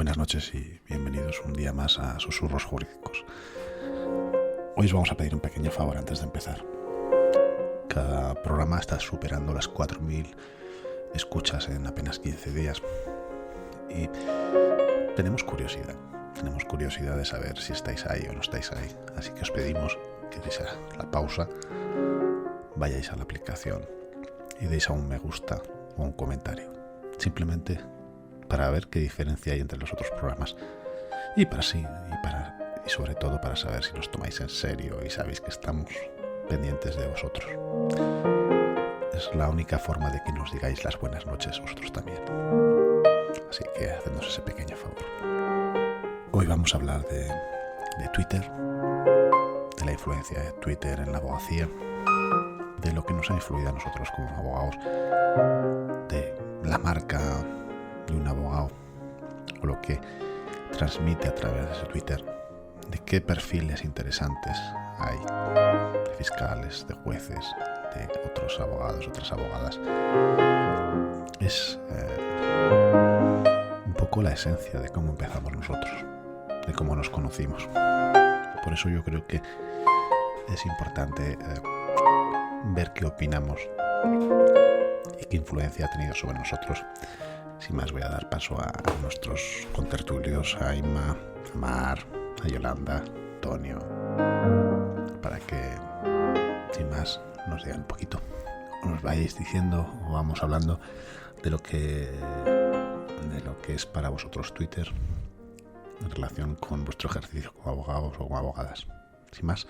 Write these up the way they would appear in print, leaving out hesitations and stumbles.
Buenas noches y bienvenidos un día más a Susurros Jurídicos. Hoy os vamos a pedir un pequeño favor antes de empezar. Cada programa está superando las 4.000 escuchas en apenas 15 días y tenemos curiosidad de saber si estáis ahí o no estáis ahí. Así que os pedimos que deis la pausa, vayáis a la aplicación y deis a un me gusta o un comentario. Simplemente para ver qué diferencia hay entre los otros programas y sobre todo para saber si nos tomáis en serio y sabéis que estamos pendientes de vosotros. Es la única forma de que nos digáis las buenas noches vosotros también. Así que hacednos ese pequeño favor. Hoy vamos a hablar de Twitter, de la influencia de Twitter en la abogacía, de lo que nos ha influido a nosotros como abogados, de la marca de un abogado o lo que transmite a través de ese Twitter, de qué perfiles interesantes hay, de fiscales, de jueces, de otros abogados, otras abogadas. Es un poco la esencia de cómo empezamos nosotros, de cómo nos conocimos. Por eso yo creo que es importante ver qué opinamos y qué influencia ha tenido sobre nosotros. Sin más, voy a dar paso a nuestros contertulios, a Inma, a Mar, a Yolanda, a Antonio, para que, sin más, nos digan un poquito, o nos vayáis diciendo o vamos hablando de lo que es para vosotros Twitter en relación con vuestro ejercicio como abogados o como abogadas. Sin más,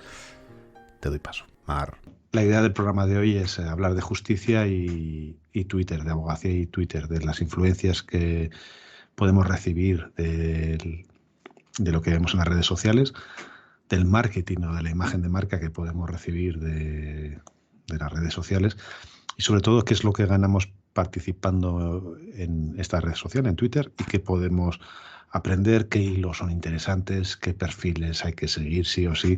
te doy paso. Mar. La idea del programa de hoy es hablar de justicia y Twitter, de abogacía y Twitter, de las influencias que podemos recibir de lo que vemos en las redes sociales, del marketing o de la imagen de marca que podemos recibir de las redes sociales y sobre todo qué es lo que ganamos participando en estas redes sociales, en Twitter, y qué podemos aprender, qué hilos son interesantes, qué perfiles hay que seguir sí o sí.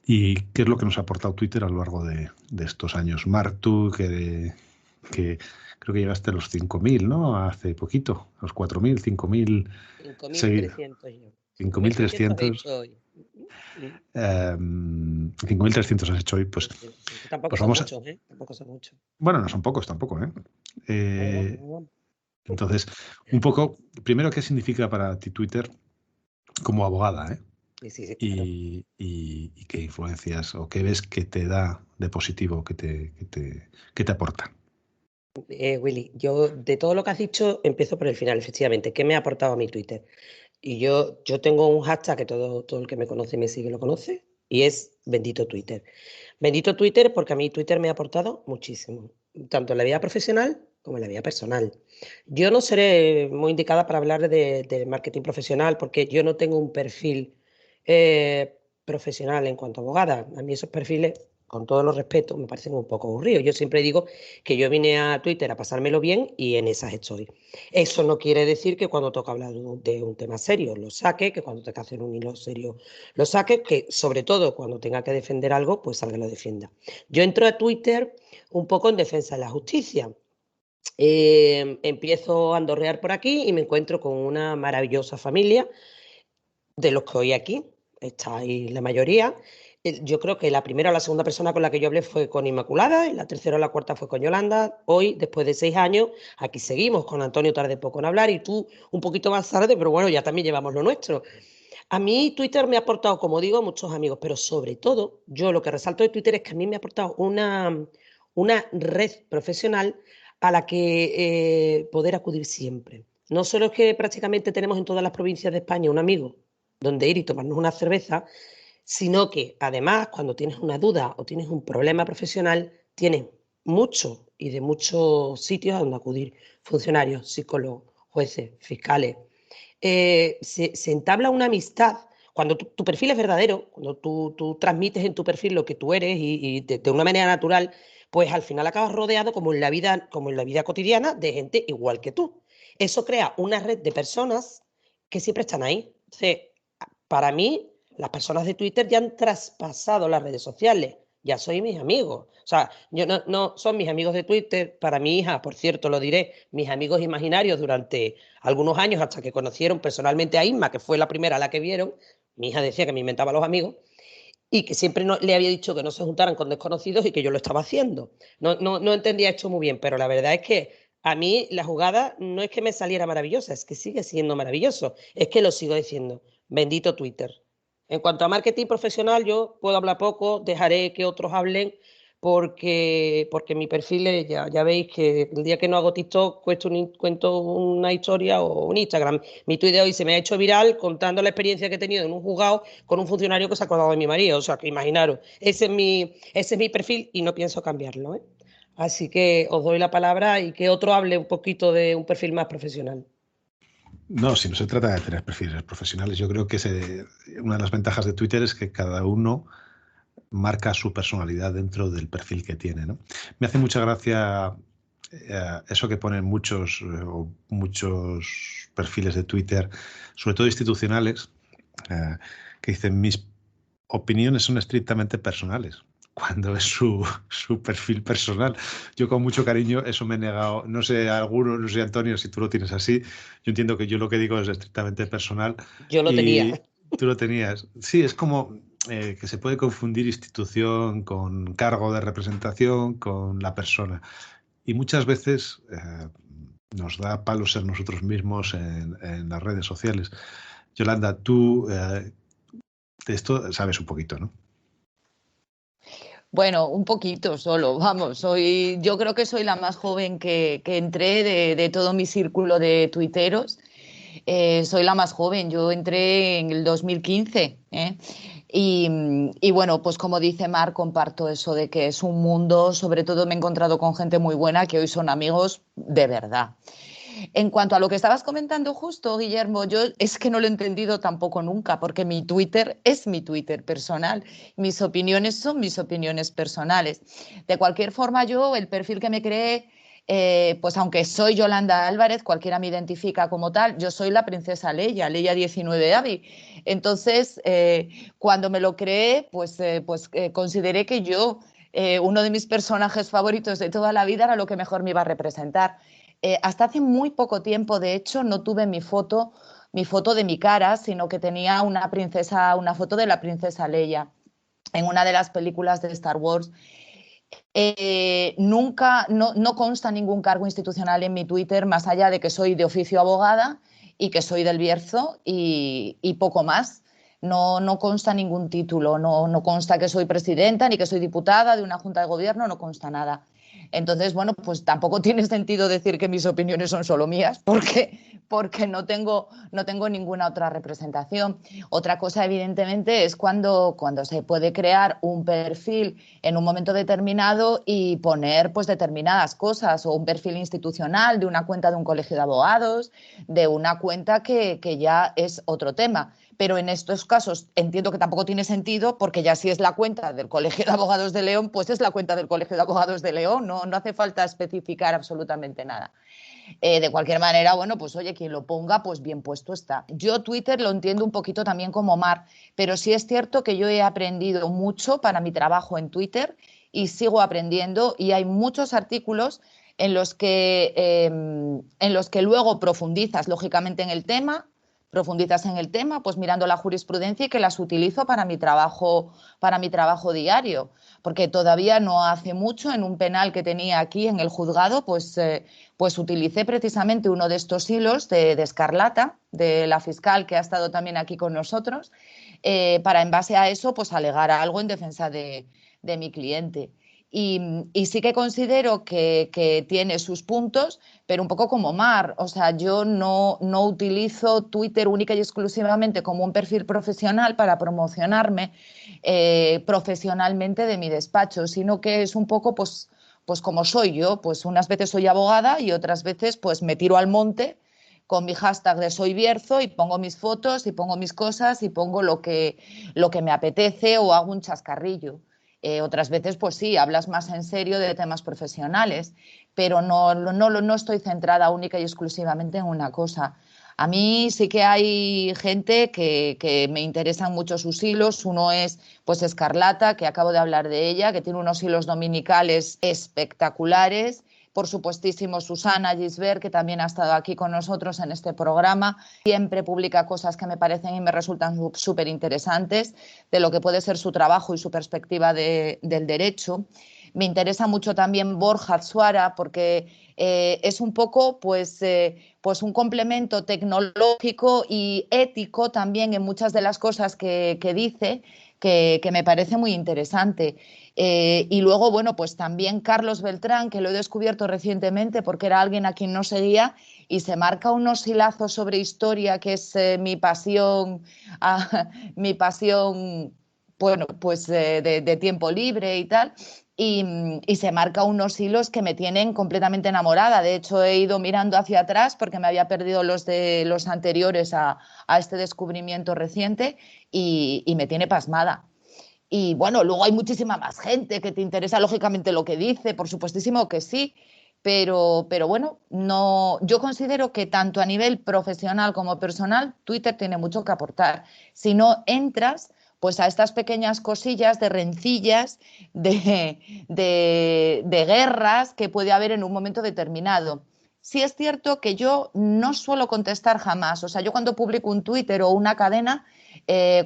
¿Y qué es lo que nos ha aportado Twitter a lo largo de estos años? Marc, tú que creo que llegaste a los 5.000, ¿no? Hace poquito, a los 4.000, 5.000 seguidos. 5.300 yo. 5.300 hoy. 5.300 has hecho hoy, pues Tampoco pues son vamos muchos, ¿eh? Tampoco son muchos. Bueno, no son pocos tampoco, ¿eh? Bueno. Entonces, un poco, primero, ¿qué significa para ti Twitter como abogada, Sí, claro. y qué influencias o qué ves que te da de positivo, que te aporta? Willy, yo de todo lo que has dicho empiezo por el final, efectivamente. ¿Qué me ha aportado a mi Twitter? Y yo tengo un hashtag que todo el que me conoce y me sigue lo conoce, y es bendito Twitter. Bendito Twitter porque a mí Twitter me ha aportado muchísimo, tanto en la vida profesional como en la vida personal. Yo no seré muy indicada para hablar de marketing profesional porque yo no tengo un perfil profesional en cuanto a abogada. A mí esos perfiles, con todos los respetos, me parecen un poco aburridos. Yo siempre digo que yo vine a Twitter a pasármelo bien y en esas estoy. Eso no quiere decir que cuando toca hablar de un tema serio lo saque, que cuando tenga que hacer un hilo serio lo saque, que sobre todo cuando tenga que defender algo, pues salga y lo defienda. Yo entro a Twitter un poco en defensa de la justicia. Empiezo a andorrear por aquí y me encuentro con una maravillosa familia de los que hoy aquí estáis la mayoría. Yo creo que la primera o la segunda persona con la que yo hablé fue con Inmaculada y la tercera o la cuarta fue con Yolanda. Hoy, después de 6 años, aquí seguimos con Antonio, tardé poco en hablar y tú un poquito más tarde, pero bueno, ya también llevamos lo nuestro. A mí Twitter me ha aportado, como digo, muchos amigos, pero sobre todo, yo lo que resalto de Twitter es que a mí me ha aportado una red profesional a la que poder acudir siempre. No solo es que prácticamente tenemos en todas las provincias de España un amigo donde ir y tomarnos una cerveza, sino que además cuando tienes una duda o tienes un problema profesional, tienes mucho y de muchos sitios a donde acudir, funcionarios, psicólogos, jueces, fiscales. Se entabla una amistad cuando tu perfil es verdadero, cuando tú transmites en tu perfil lo que tú eres y de una manera natural, pues al final acabas rodeado como en la vida cotidiana de gente igual que tú. Eso crea una red de personas que siempre están ahí. Entonces, para mí, las personas de Twitter ya han traspasado las redes sociales. ya sois mis amigos. O sea, yo no son mis amigos de Twitter. Para mi hija, por cierto, lo diré, mis amigos imaginarios durante algunos años, hasta que conocieron personalmente a Isma, que fue la primera a la que vieron. Mi hija decía que me inventaba los amigos y que siempre le había dicho que no se juntaran con desconocidos y que yo lo estaba haciendo. No entendía esto muy bien, pero la verdad es que a mí la jugada no es que me saliera maravillosa, es que sigue siendo maravilloso. Es que lo sigo diciendo. Bendito Twitter. En cuanto a marketing profesional, yo puedo hablar poco, dejaré que otros hablen, porque mi perfil es, ya veis que el día que no hago TikTok cuento una historia o un Instagram. Mi tweet de hoy se me ha hecho viral contando la experiencia que he tenido en un juzgado con un funcionario que se ha acordado de mi marido. O sea, que imaginaros, ese es mi perfil y no pienso cambiarlo, ¿eh? Así que os doy la palabra y que otro hable un poquito de un perfil más profesional. No, si no se trata de tener perfiles profesionales, yo creo que una de las ventajas de Twitter es que cada uno marca su personalidad dentro del perfil que tiene, ¿no? Me hace mucha gracia eso que ponen muchos perfiles de Twitter, sobre todo institucionales, que dicen mis opiniones son estrictamente personales, cuando es su perfil personal. Yo con mucho cariño eso me he negado, no sé, no sé Antonio si tú lo tienes así, yo entiendo que yo lo que digo es estrictamente personal Yo lo tenía. y tú lo tenías. Sí, es como que se puede confundir institución con cargo de representación con la persona. Y muchas veces nos da palo ser nosotros mismos en las redes sociales. Yolanda, tú de esto sabes un poquito, ¿no? Bueno, un poquito solo, vamos, yo creo que soy la más joven que entré de todo mi círculo de tuiteros. Soy la más joven, yo entré en el 2015, ¿eh? Y bueno, pues como dice Mar, comparto eso de que es un mundo, sobre todo me he encontrado con gente muy buena que hoy son amigos de verdad. En cuanto a lo que estabas comentando justo, Guillermo, yo es que no lo he entendido tampoco nunca, porque mi Twitter es mi Twitter personal, mis opiniones son mis opiniones personales. De cualquier forma, yo, el perfil que me creé, pues aunque soy Yolanda Álvarez, cualquiera me identifica como tal, yo soy la princesa Leia 19 Avi. Entonces, cuando me lo creé, consideré que yo, uno de mis personajes favoritos de toda la vida, era lo que mejor me iba a representar. Hasta hace muy poco tiempo, de hecho, no tuve mi foto de mi cara, sino que tenía una foto de la princesa Leia en una de las películas de Star Wars. Nunca, no consta ningún cargo institucional en mi Twitter, más allá de que soy de oficio abogada y que soy del Bierzo y poco más. No consta ningún título, no consta que soy presidenta ni que soy diputada de una junta de gobierno, no consta nada. Entonces, bueno, pues tampoco tiene sentido decir que mis opiniones son solo mías, porque no tengo ninguna otra representación. Otra cosa, evidentemente, es cuando se puede crear un perfil en un momento determinado y poner pues determinadas cosas, o un perfil institucional de una cuenta de un colegio de abogados, de una cuenta que ya es otro tema. Pero en estos casos entiendo que tampoco tiene sentido, porque ya si es la cuenta del Colegio de Abogados de León, pues es la cuenta del Colegio de Abogados de León, no hace falta especificar absolutamente nada. De cualquier manera, bueno, pues oye, quien lo ponga, pues bien puesto está. Yo Twitter lo entiendo un poquito también como Mar, pero sí es cierto que yo he aprendido mucho para mi trabajo en Twitter y sigo aprendiendo, y hay muchos artículos en los que luego profundizas en el tema, pues mirando la jurisprudencia, y que las utilizo para mi trabajo diario, porque todavía no hace mucho, en un penal que tenía aquí en el juzgado, pues utilicé precisamente uno de estos hilos de Escarlata, de la fiscal que ha estado también aquí con nosotros, para en base a eso pues alegar algo en defensa de mi cliente. Y sí que considero que tiene sus puntos, pero un poco como Mar. O sea, yo no utilizo Twitter única y exclusivamente como un perfil profesional para promocionarme profesionalmente de mi despacho, sino que es un poco pues como soy yo. Pues unas veces soy abogada y otras veces pues me tiro al monte con mi hashtag de Soy Bierzo y pongo mis fotos y pongo mis cosas y pongo lo que me apetece, o hago un chascarrillo. Otras veces, pues sí, hablas más en serio de temas profesionales, pero no estoy centrada única y exclusivamente en una cosa. A mí sí que hay gente que me interesan mucho sus hilos. Uno es pues Escarlata, que acabo de hablar de ella, que tiene unos hilos dominicales espectaculares. Por supuestísimo, Susana Gisbert, que también ha estado aquí con nosotros en este programa. Siempre publica cosas que me parecen y me resultan súper interesantes de lo que puede ser su trabajo y su perspectiva del derecho. Me interesa mucho también Borja Atsuara, porque es un poco pues un complemento tecnológico y ético también en muchas de las cosas que dice, que me parece muy interesante. Y luego, bueno, pues también Carlos Beltrán, que lo he descubierto recientemente porque era alguien a quien no seguía y se marca unos hilazos sobre historia, que es mi pasión, mi pasión, bueno, pues de tiempo libre y tal. Y se marca unos hilos que me tienen completamente enamorada. De hecho, he ido mirando hacia atrás porque me había perdido los anteriores a este descubrimiento reciente y me tiene pasmada. Y bueno, luego hay muchísima más gente que te interesa lógicamente lo que dice, por supuestísimo que sí, pero bueno, no, yo considero que tanto a nivel profesional como personal, Twitter tiene mucho que aportar. Si no entras pues a estas pequeñas cosillas de rencillas, de guerras que puede haber en un momento determinado. Sí es cierto que yo no suelo contestar jamás, o sea, yo cuando publico un Twitter o una cadena,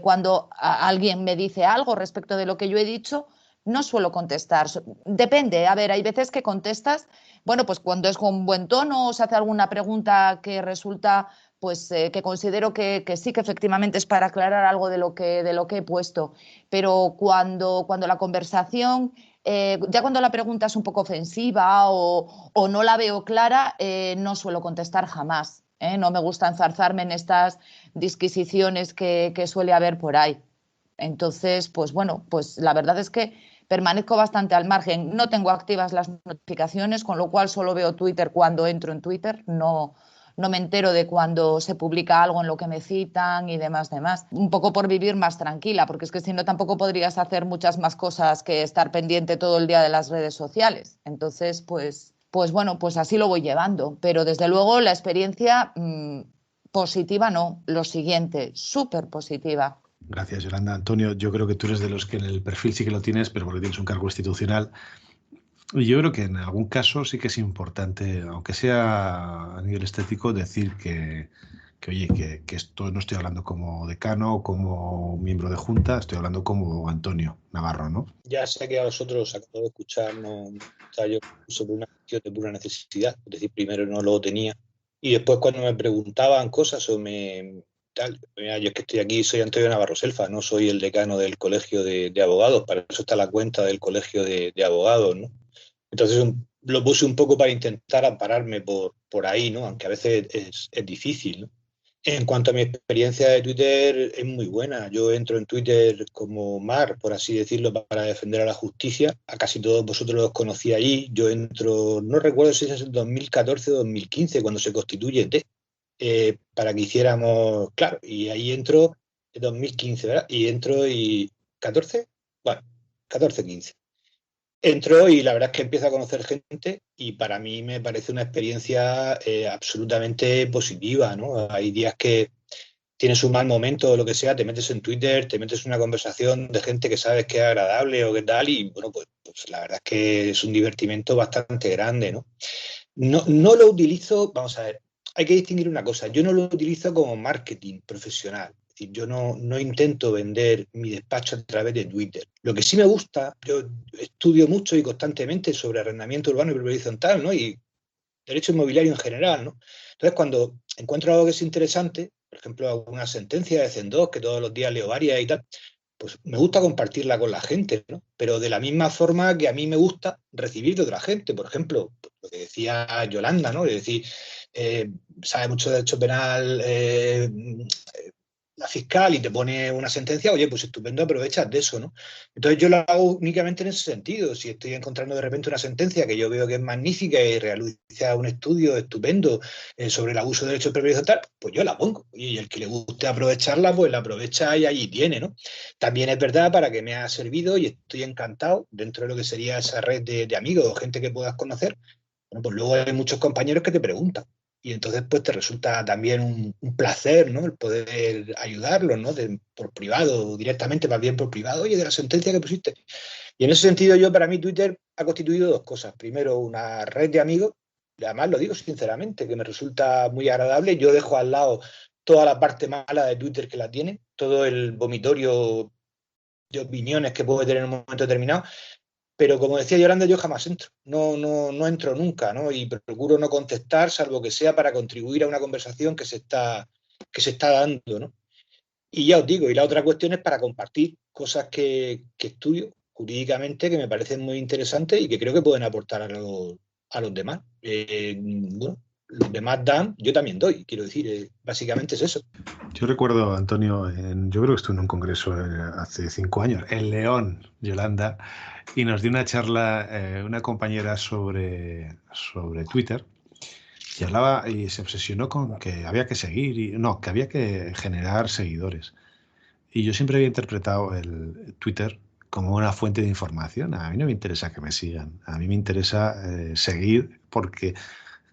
cuando alguien me dice algo respecto de lo que yo he dicho, no suelo contestar. Depende, a ver, hay veces que contestas, bueno, pues cuando es con buen tono o se hace alguna pregunta que resulta, pues que considero que sí, que efectivamente es para aclarar algo de lo que he puesto. Pero cuando la conversación, ya cuando la pregunta es un poco ofensiva o no la veo clara, no suelo contestar jamás. No me gusta enzarzarme en estas disquisiciones que suele haber por ahí. Entonces, pues bueno, pues la verdad es que permanezco bastante al margen. No tengo activas las notificaciones, con lo cual solo veo Twitter cuando entro en Twitter. No me entero de cuando se publica algo en lo que me citan y demás. Un poco por vivir más tranquila, porque es que si no tampoco podrías hacer muchas más cosas que estar pendiente todo el día de las redes sociales. Entonces, pues bueno, pues así lo voy llevando. Pero desde luego la experiencia positiva no, lo siguiente, súper positiva. Gracias, Yolanda. Antonio, yo creo que tú eres de los que en el perfil sí que lo tienes, pero porque tienes un cargo institucional. Y yo creo que en algún caso sí que es importante, aunque sea a nivel estético, decir oye, que esto no estoy hablando como decano o como miembro de junta, estoy hablando como Antonio Navarro, ¿no? Ya sé que a vosotros acabo de escuchar, no estaba yo sobre una cuestión de pura necesidad, es decir, primero no lo tenía y después cuando me preguntaban cosas o mira, yo es que estoy aquí, soy Antonio Navarro Selfa, no soy el decano del colegio de abogados, para eso está la cuenta del colegio de abogados, ¿no? Entonces lo puse un poco para intentar ampararme por ahí, ¿no? Aunque a veces es difícil, ¿no? En cuanto a mi experiencia de Twitter, es muy buena. Yo entro en Twitter como mar, por así decirlo, para defender a la justicia. A casi todos vosotros los conocí allí. Yo entro, no recuerdo si es en 2014 o 2015, cuando se constituye T, para que hiciéramos, claro, y ahí entro en 2015, ¿verdad? Y entro y... ¿14? Bueno, 14-15. Entro y la verdad es que empiezo a conocer gente y para mí me parece una experiencia absolutamente positiva, ¿no? Hay días que tienes un mal momento o lo que sea, te metes en Twitter, te metes en una conversación de gente que sabes que es agradable o qué tal y bueno, pues la verdad es que es un divertimento bastante grande, ¿no? No lo utilizo, vamos a ver, hay que distinguir una cosa, yo no lo utilizo como marketing profesional. Es decir, yo no intento vender mi despacho a través de Twitter. Lo que sí me gusta, yo estudio mucho y constantemente sobre arrendamiento urbano y propiedad horizontal, ¿no? Y derecho inmobiliario en general, ¿no? Entonces, cuando encuentro algo que es interesante, por ejemplo, alguna sentencia de CEN2, que todos los días leo varias y tal, pues me gusta compartirla con la gente, ¿no? Pero de la misma forma que a mí me gusta recibir de otra gente. Por ejemplo, lo que decía Yolanda, ¿no? Es decir, sabe mucho de derecho penal, la fiscal y te pone una sentencia, oye, pues estupendo, aprovechas de eso, ¿no? Entonces yo lo hago únicamente en ese sentido. Si estoy encontrando de repente una sentencia que yo veo que es magnífica y realiza un estudio estupendo sobre el abuso de derechos de propiedad tal, pues yo la pongo. Y el que le guste aprovecharla, pues la aprovecha y allí tiene, ¿no? También es verdad para que me ha servido y estoy encantado dentro de lo que sería esa red de amigos o gente que puedas conocer. Bueno, pues luego hay muchos compañeros que te preguntan. y entonces pues te resulta también un placer, ¿no? El poder ayudarlos, ¿no? Por privado, directamente, más bien por privado, oye, de la sentencia que pusiste. Y en ese sentido para mí Twitter ha constituido dos cosas. Primero, una red de amigos, y además lo digo sinceramente, que me resulta muy agradable. Yo dejo al lado toda la parte mala de Twitter que la tiene, todo el vomitorio de opiniones que puede tener en un momento determinado, pero como decía Yolanda, yo jamás entro, no entro nunca, ¿no? Y procuro no contestar, salvo que sea para contribuir a una conversación que se está dando, ¿no? Y ya os digo, y la otra cuestión es para compartir cosas que estudio jurídicamente, que me parecen muy interesantes y que creo que pueden aportar a los demás. Bueno, los demás dan, yo también doy, quiero decir, básicamente es eso. Yo recuerdo, Antonio, yo creo que estuve en un congreso hace 5 años, en León, Yolanda, y nos dio una charla una compañera sobre Twitter, y hablaba y se obsesionó con que había que seguir, que había que generar seguidores. Y yo siempre había interpretado el Twitter como una fuente de información. A mí no me interesa que me sigan, a mí me interesa seguir porque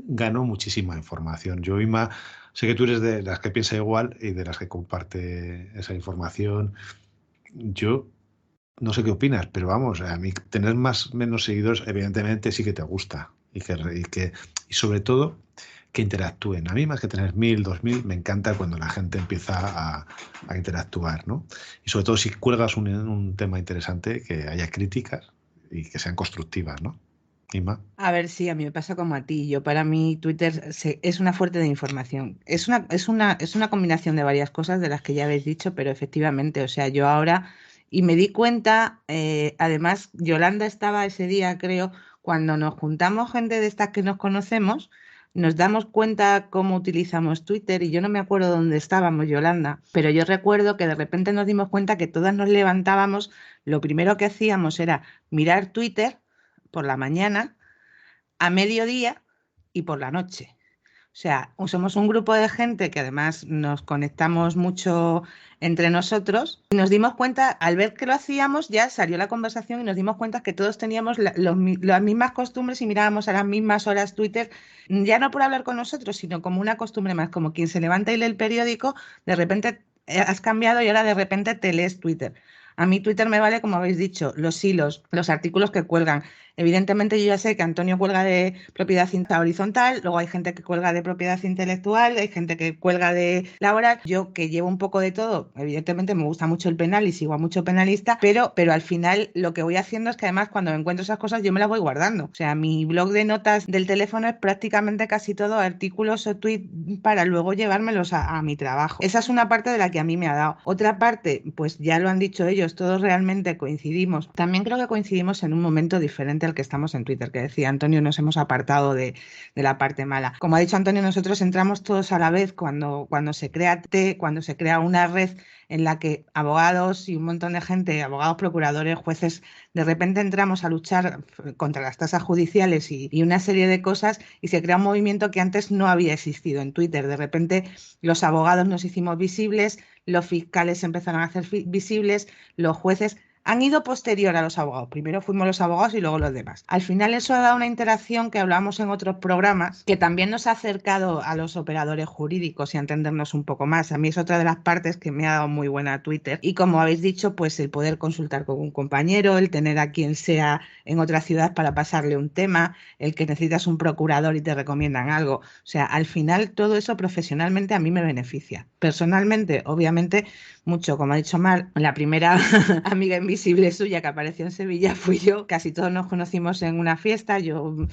gano muchísima información. Yo, Ima, sé que tú eres de las que piensa igual y de las que comparte esa información. Yo no sé qué opinas, pero vamos, a mí tener menos seguidores, evidentemente sí que te gusta. Y sobre todo que interactúen. A mí, más que tener 1000, 2000, me encanta cuando la gente empieza a interactuar, ¿no? Y sobre todo si cuelgas un tema interesante, que haya críticas y que sean constructivas, ¿no? Ima. A ver, sí, a mí me pasa como a ti. Para mí Twitter es una fuente de información. Es una combinación de varias cosas de las que ya habéis dicho, pero efectivamente, o sea, yo ahora, y me di cuenta, además, Yolanda estaba ese día, creo, cuando nos juntamos gente de estas que nos conocemos, nos damos cuenta cómo utilizamos Twitter, y yo no me acuerdo dónde estábamos, Yolanda, pero yo recuerdo que de repente nos dimos cuenta que todas nos levantábamos, lo primero que hacíamos era mirar Twitter por la mañana, a mediodía y por la noche. O sea, somos un grupo de gente que además nos conectamos mucho entre nosotros y nos dimos cuenta, al ver que lo hacíamos, ya salió la conversación y nos dimos cuenta que todos teníamos las mismas costumbres y mirábamos a las mismas horas Twitter, ya no por hablar con nosotros, sino como una costumbre más, como quien se levanta y lee el periódico, de repente has cambiado y ahora de repente te lees Twitter. A mí Twitter me vale, como habéis dicho, los hilos, los artículos que cuelgan. Evidentemente yo ya sé que Antonio cuelga de propiedad horizontal, luego hay gente que cuelga de propiedad intelectual, hay gente que cuelga de laboral. Yo, que llevo un poco de todo, evidentemente me gusta mucho el penal y sigo a mucho penalista, pero al final lo que voy haciendo es que además cuando me encuentro esas cosas yo me las voy guardando. O sea, mi blog de notas del teléfono es prácticamente casi todo artículos o tweets para luego llevármelos a mi trabajo. Esa es una parte de la que a mí me ha dado. Otra parte, pues ya lo han dicho ellos, todos realmente coincidimos. También creo que coincidimos en un momento diferente al que estamos en Twitter, que decía Antonio, nos hemos apartado de la parte mala. Como ha dicho Antonio, nosotros entramos todos a la vez cuando se crea una red en la que abogados y un montón de gente, abogados, procuradores, jueces, de repente entramos a luchar contra las tasas judiciales y una serie de cosas, y se crea un movimiento que antes no había existido en Twitter. De repente los abogados nos hicimos visibles, los fiscales se empezaron a hacer visibles, los jueces han ido posterior a los abogados. Primero fuimos los abogados y luego los demás. Al final eso ha dado una interacción que hablábamos en otros programas, que también nos ha acercado a los operadores jurídicos y a entendernos un poco más. A mí es otra de las partes que me ha dado muy buena Twitter. Y como habéis dicho, pues el poder consultar con un compañero, el tener a quien sea en otra ciudad para pasarle un tema, el que necesitas un procurador y te recomiendan algo. O sea, al final todo eso profesionalmente a mí me beneficia. Personalmente, obviamente, mucho, como ha dicho Mar, la primera amiga invisible suya que apareció en Sevilla fui yo. Casi todos nos conocimos en una fiesta. Yo,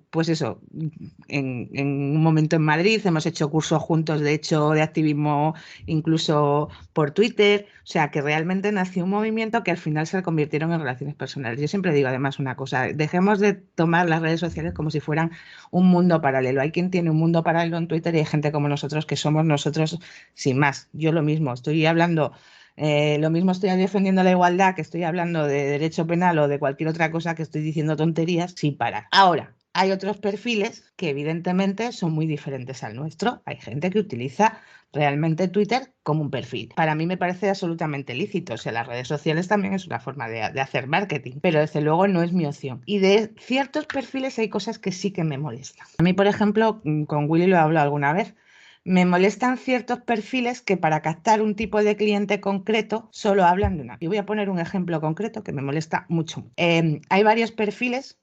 pues eso, en un momento en Madrid hemos hecho cursos juntos, de hecho, de activismo incluso por Twitter. O sea, que realmente nació un movimiento que al final se convirtieron en relaciones personales. Yo siempre digo además una cosa, dejemos de tomar las redes sociales como si fueran un mundo paralelo. Hay quien tiene un mundo paralelo en Twitter y hay gente como nosotros que somos nosotros sin más. Yo lo mismo, estoy hablando... lo mismo estoy defendiendo la igualdad que estoy hablando de derecho penal o de cualquier otra cosa, que estoy diciendo tonterías sin parar. Ahora, hay otros perfiles que evidentemente son muy diferentes al nuestro. Hay gente que utiliza realmente Twitter como un perfil. Para mí me parece absolutamente lícito. O sea, las redes sociales también es una forma de hacer marketing, pero desde luego no es mi opción. Y de ciertos perfiles hay cosas que sí que me molestan. A mí, por ejemplo, con Willy lo he hablado alguna vez, me molestan ciertos perfiles que para captar un tipo de cliente concreto solo hablan de una. Y voy a poner un ejemplo concreto que me molesta mucho. Hay varios perfiles,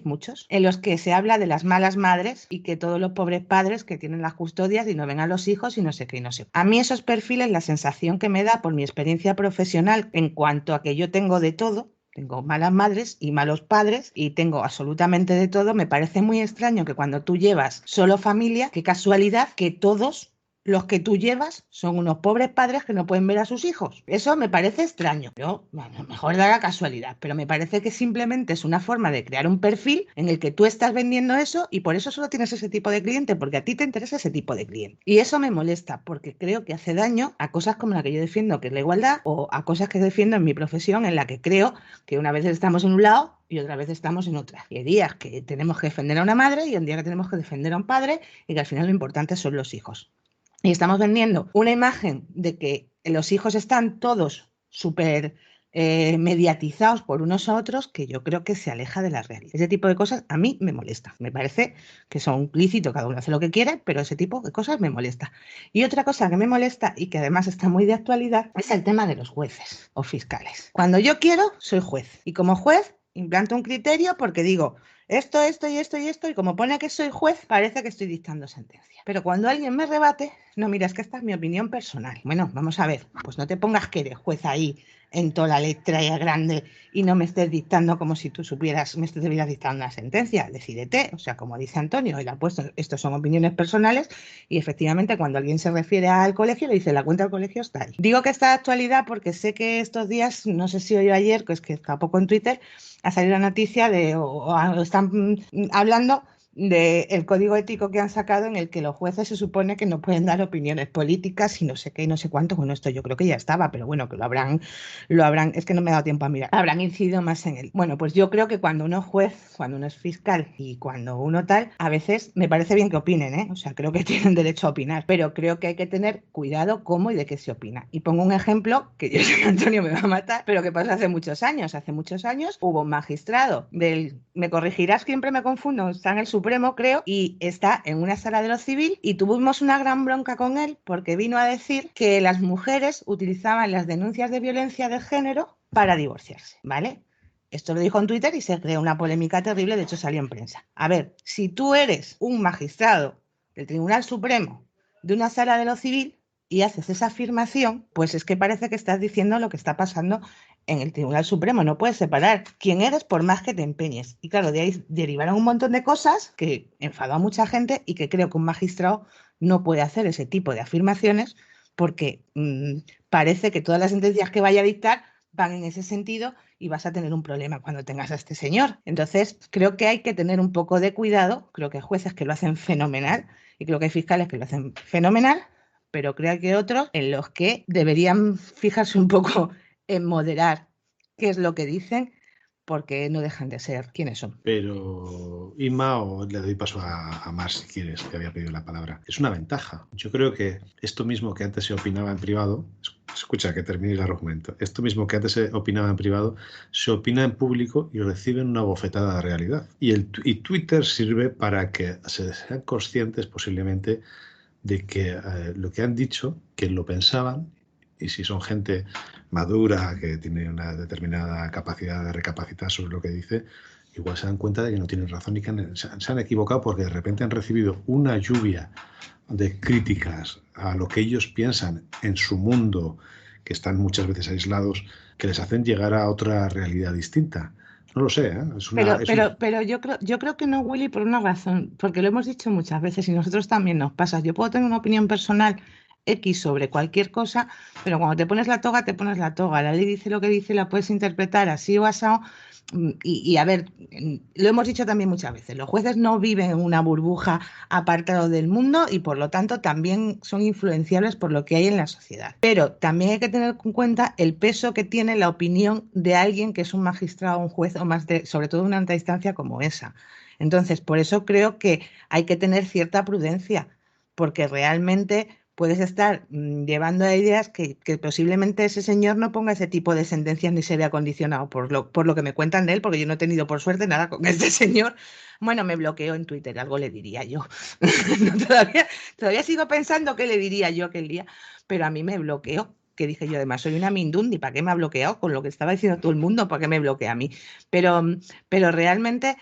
muchos, en los que se habla de las malas madres y que todos los pobres padres que tienen las custodias y no ven a los hijos y no sé qué y no sé. A mí esos perfiles, la sensación que me da por mi experiencia profesional en cuanto a que yo tengo de todo, tengo malas madres y malos padres y tengo absolutamente de todo. Me parece muy extraño que cuando tú llevas solo familia, qué casualidad que todos los que tú llevas son unos pobres padres que no pueden ver a sus hijos. Eso me parece extraño. Yo, bueno, mejor da la casualidad, pero me parece que simplemente es una forma de crear un perfil en el que tú estás vendiendo eso y por eso solo tienes ese tipo de cliente, porque a ti te interesa ese tipo de cliente. Y eso me molesta porque creo que hace daño a cosas como la que yo defiendo, que es la igualdad, o a cosas que defiendo en mi profesión, en la que creo que una vez estamos en un lado y otra vez estamos en otra. Y hay días que tenemos que defender a una madre y un día que tenemos que defender a un padre y que al final lo importante son los hijos. Y estamos vendiendo una imagen de que los hijos están todos súper mediatizados por unos a otros que yo creo que se aleja de la realidad. Ese tipo de cosas a mí me molesta. Me parece que son lícitos, cada uno hace lo que quiere, pero ese tipo de cosas me molesta. Y otra cosa que me molesta y que además está muy de actualidad es el tema de los jueces o fiscales. Cuando yo quiero, soy juez. Y como juez, implanto un criterio porque digo esto y esto y esto, y como pone que soy juez, parece que estoy dictando sentencia. Pero cuando alguien me rebate, no, mira, es que esta es mi opinión personal. Bueno, vamos a ver, pues no te pongas que eres juez ahí en toda la letra y grande y no me estés dictando como si tú supieras, me estuvieras dictando una sentencia. Decídete, o sea, como dice Antonio, él ha puesto, estos son opiniones personales y efectivamente cuando alguien se refiere al colegio le dice la cuenta del colegio está ahí. Digo que está de actualidad porque sé que estos días, no sé si hoy o ayer, que es que está poco en Twitter, ha salido la noticia de, o están hablando del código ético que han sacado en el que los jueces se supone que no pueden dar opiniones políticas y no sé qué y no sé cuánto. Bueno, esto yo creo que ya estaba, pero bueno, que lo habrán, es que no me ha dado tiempo a mirar, habrán incidido más en él. Bueno, pues yo creo que cuando uno es juez, cuando uno es fiscal y cuando uno tal, a veces me parece bien que opinen, ¿eh? O sea, creo que tienen derecho a opinar, pero creo que hay que tener cuidado cómo y de qué se opina. Y pongo un ejemplo que yo sé que Antonio me va a matar, pero que pasó hace muchos años. Hace muchos años hubo un magistrado me corregirás, siempre me confundo, está en el Supremo, creo, y está en una sala de lo civil y tuvimos una gran bronca con él porque vino a decir que las mujeres utilizaban las denuncias de violencia de género para divorciarse, ¿vale? Esto lo dijo en Twitter y se creó una polémica terrible, de hecho salió en prensa. A ver, si tú eres un magistrado del Tribunal Supremo de una sala de lo civil y haces esa afirmación, pues es que parece que estás diciendo lo que está pasando en el Tribunal Supremo. No puedes separar quién eres por más que te empeñes. Y claro, de ahí derivaron un montón de cosas que enfadó a mucha gente y que creo que un magistrado no puede hacer ese tipo de afirmaciones porque parece que todas las sentencias que vaya a dictar van en ese sentido y vas a tener un problema cuando tengas a este señor. Entonces, creo que hay que tener un poco de cuidado. Creo que hay jueces que lo hacen fenomenal y creo que hay fiscales que lo hacen fenomenal, pero creo que hay otros en los que deberían fijarse un poco en moderar qué es lo que dicen, porque no dejan de ser quienes son. Pero, Inma, o le doy paso a Mar si quieres, que había pedido la palabra. Es una ventaja. Yo creo que esto mismo que antes se opinaba en privado, escucha que termine el argumento, esto mismo que antes se opinaba en privado, se opina en público y reciben una bofetada de realidad. Y Twitter sirve para que se sean conscientes posiblemente de que lo que han dicho, que lo pensaban, y si son gente madura, que tiene una determinada capacidad de recapacitar sobre lo que dice, igual se dan cuenta de que no tienen razón y que se han equivocado porque de repente han recibido una lluvia de críticas a lo que ellos piensan en su mundo, que están muchas veces aislados, que les hacen llegar a otra realidad distinta. No lo sé, ¿eh? Pero yo creo que no, Willy, por una razón, porque lo hemos dicho muchas veces y nosotros también nos pasa. Yo puedo tener una opinión personal X sobre cualquier cosa, pero cuando te pones la toga, te pones la toga. La ley dice lo que dice, la puedes interpretar así o asado. Y a ver, lo hemos dicho también muchas veces, los jueces no viven en una burbuja apartado del mundo y por lo tanto también son influenciables por lo que hay en la sociedad. Pero también hay que tener en cuenta el peso que tiene la opinión de alguien que es un magistrado, un juez o más sobre todo una alta instancia como esa. Entonces, por eso creo que hay que tener cierta prudencia, porque realmente puedes estar llevando a ideas que posiblemente ese señor no ponga ese tipo de sentencias ni se vea condicionado por lo que me cuentan de él, porque yo no he tenido por suerte nada con este señor. Bueno, me bloqueó en Twitter, algo le diría yo. No, todavía sigo pensando qué le diría yo aquel día, pero a mí me bloqueó. Que dije yo, además, soy una mindundi, ¿para qué me ha bloqueado? Con lo que estaba diciendo todo el mundo, ¿para qué me bloquea a mí? Pero realmente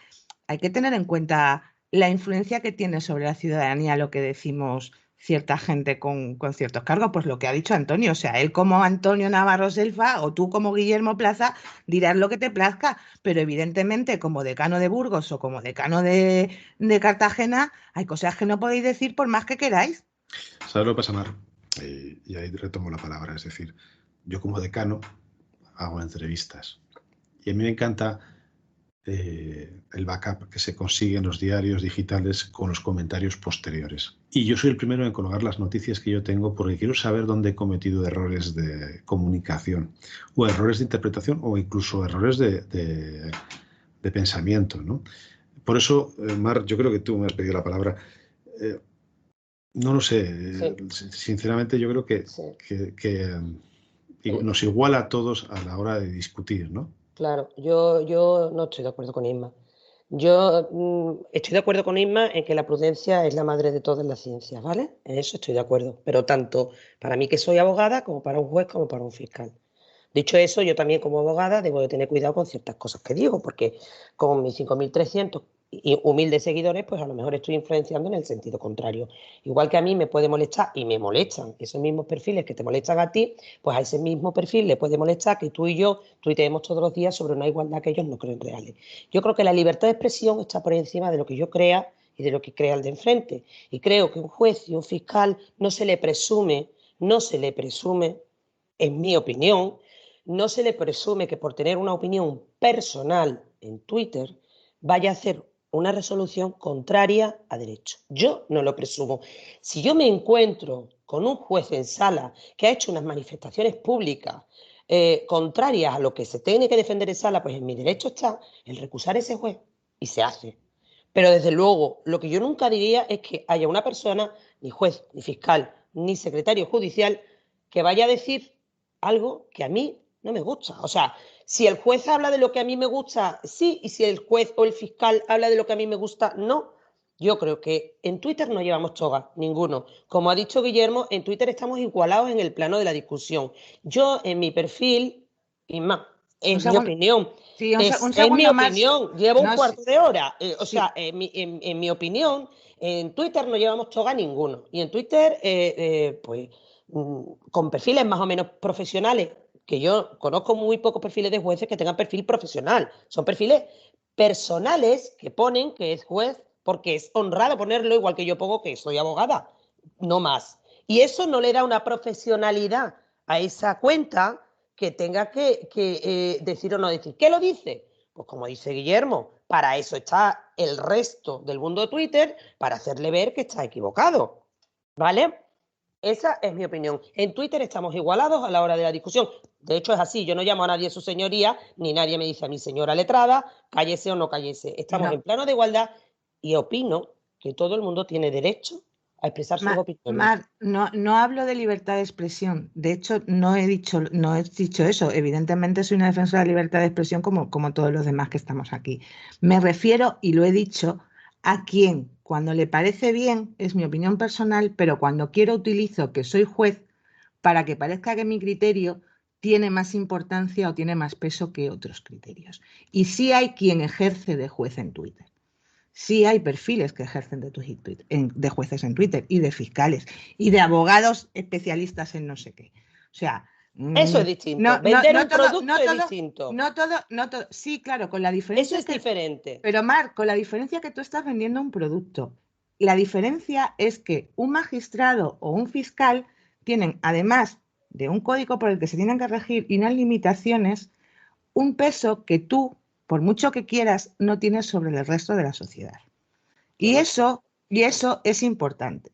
hay que tener en cuenta la influencia que tiene sobre la ciudadanía lo que decimos cierta gente con ciertos cargos, pues lo que ha dicho Antonio, o sea, él como Antonio Navarro Selfa o tú como Guillermo Plaza dirás lo que te plazca, pero evidentemente como decano de Burgos o como decano de Cartagena hay cosas que no podéis decir por más que queráis. ¿Sabes lo que pasa, Mar? Y ahí retomo la palabra, es decir, yo como decano hago entrevistas y a mí me encanta el backup que se consigue en los diarios digitales con los comentarios posteriores. Y yo soy el primero en colgar las noticias que yo tengo porque quiero saber dónde he cometido errores de comunicación o errores de interpretación o incluso errores de pensamiento, ¿no? Por eso, Mar, yo creo que tú me has pedido la palabra. No lo sé, sinceramente yo creo que nos iguala a todos a la hora de discutir, ¿no? Claro, yo no estoy de acuerdo con Isma. Yo estoy de acuerdo con Isma en que la prudencia es la madre de todas las ciencias, ¿vale? En eso estoy de acuerdo, pero tanto para mí que soy abogada como para un juez como para un fiscal. Dicho eso, yo también como abogada debo de tener cuidado con ciertas cosas que digo, porque con mis 5.300 humildes seguidores, pues a lo mejor estoy influenciando en el sentido contrario. Igual que a mí me puede molestar y me molestan esos mismos perfiles que te molestan a ti, pues a ese mismo perfil le puede molestar que tú y yo tuiteemos todos los días sobre una igualdad que ellos no creen reales. Yo creo que la libertad de expresión está por encima de lo que yo crea y de lo que crea el de enfrente. Y creo que un juez y un fiscal no se le presume, en mi opinión, no se le presume que por tener una opinión personal en Twitter vaya a hacer una resolución contraria a derecho. Yo no lo presumo. Si yo me encuentro con un juez en sala que ha hecho unas manifestaciones públicas contrarias a lo que se tiene que defender en sala, pues en mi derecho está el recusar a ese juez y se hace. Pero desde luego, lo que yo nunca diría es que haya una persona, ni juez, ni fiscal, ni secretario judicial, que vaya a decir algo que a mí no me gusta. O sea, si el juez habla de lo que a mí me gusta, sí, y si el juez o el fiscal habla de lo que a mí me gusta, no. Yo creo que en Twitter no llevamos toga, ninguno. Como ha dicho Guillermo, en Twitter estamos igualados en el plano de la discusión. Yo en mi perfil, y más, es mi opinión. Sí, un es mi más. opinión, llevo un cuarto de hora. O sí. sea, en mi opinión, en Twitter no llevamos toga ninguno. Y en Twitter, pues, con perfiles más o menos profesionales, que yo conozco muy pocos perfiles de jueces que tengan perfil profesional. Son perfiles personales que ponen que es juez porque es honrado ponerlo, igual que yo pongo que soy abogada, no más. Y eso no le da una profesionalidad a esa cuenta que tenga que decir o no decir. ¿Qué lo dice? Pues como dice Guillermo, para eso está el resto del mundo de Twitter, para hacerle ver que está equivocado, ¿vale? Esa es mi opinión. En Twitter estamos igualados a la hora de la discusión. De hecho, es así. Yo no llamo a nadie su señoría, ni nadie me dice a mi señora letrada, cállese o no cállese. Estamos en plano de igualdad y opino que todo el mundo tiene derecho a expresar sus opiniones. Mar, no hablo de libertad de expresión. De hecho, no he dicho eso. Evidentemente soy una defensora de la libertad de expresión como todos los demás que estamos aquí. Me refiero, y lo he dicho, a quien cuando le parece bien, es mi opinión personal, pero cuando quiero utilizo que soy juez para que parezca que mi criterio tiene más importancia o tiene más peso que otros criterios. Y sí hay quien ejerce de juez en Twitter. Sí hay perfiles que ejercen de jueces en Twitter y de fiscales y de abogados especialistas en no sé qué. O sea, eso es distinto. Vender un producto es distinto. No todo. Sí, claro, con la diferencia. Eso es diferente. Pero Mar, con la diferencia que tú estás vendiendo un producto. La diferencia es que un magistrado o un fiscal tienen, además de un código por el que se tienen que regir y unas limitaciones, un peso que tú, por mucho que quieras, no tienes sobre el resto de la sociedad. Y eso es importante.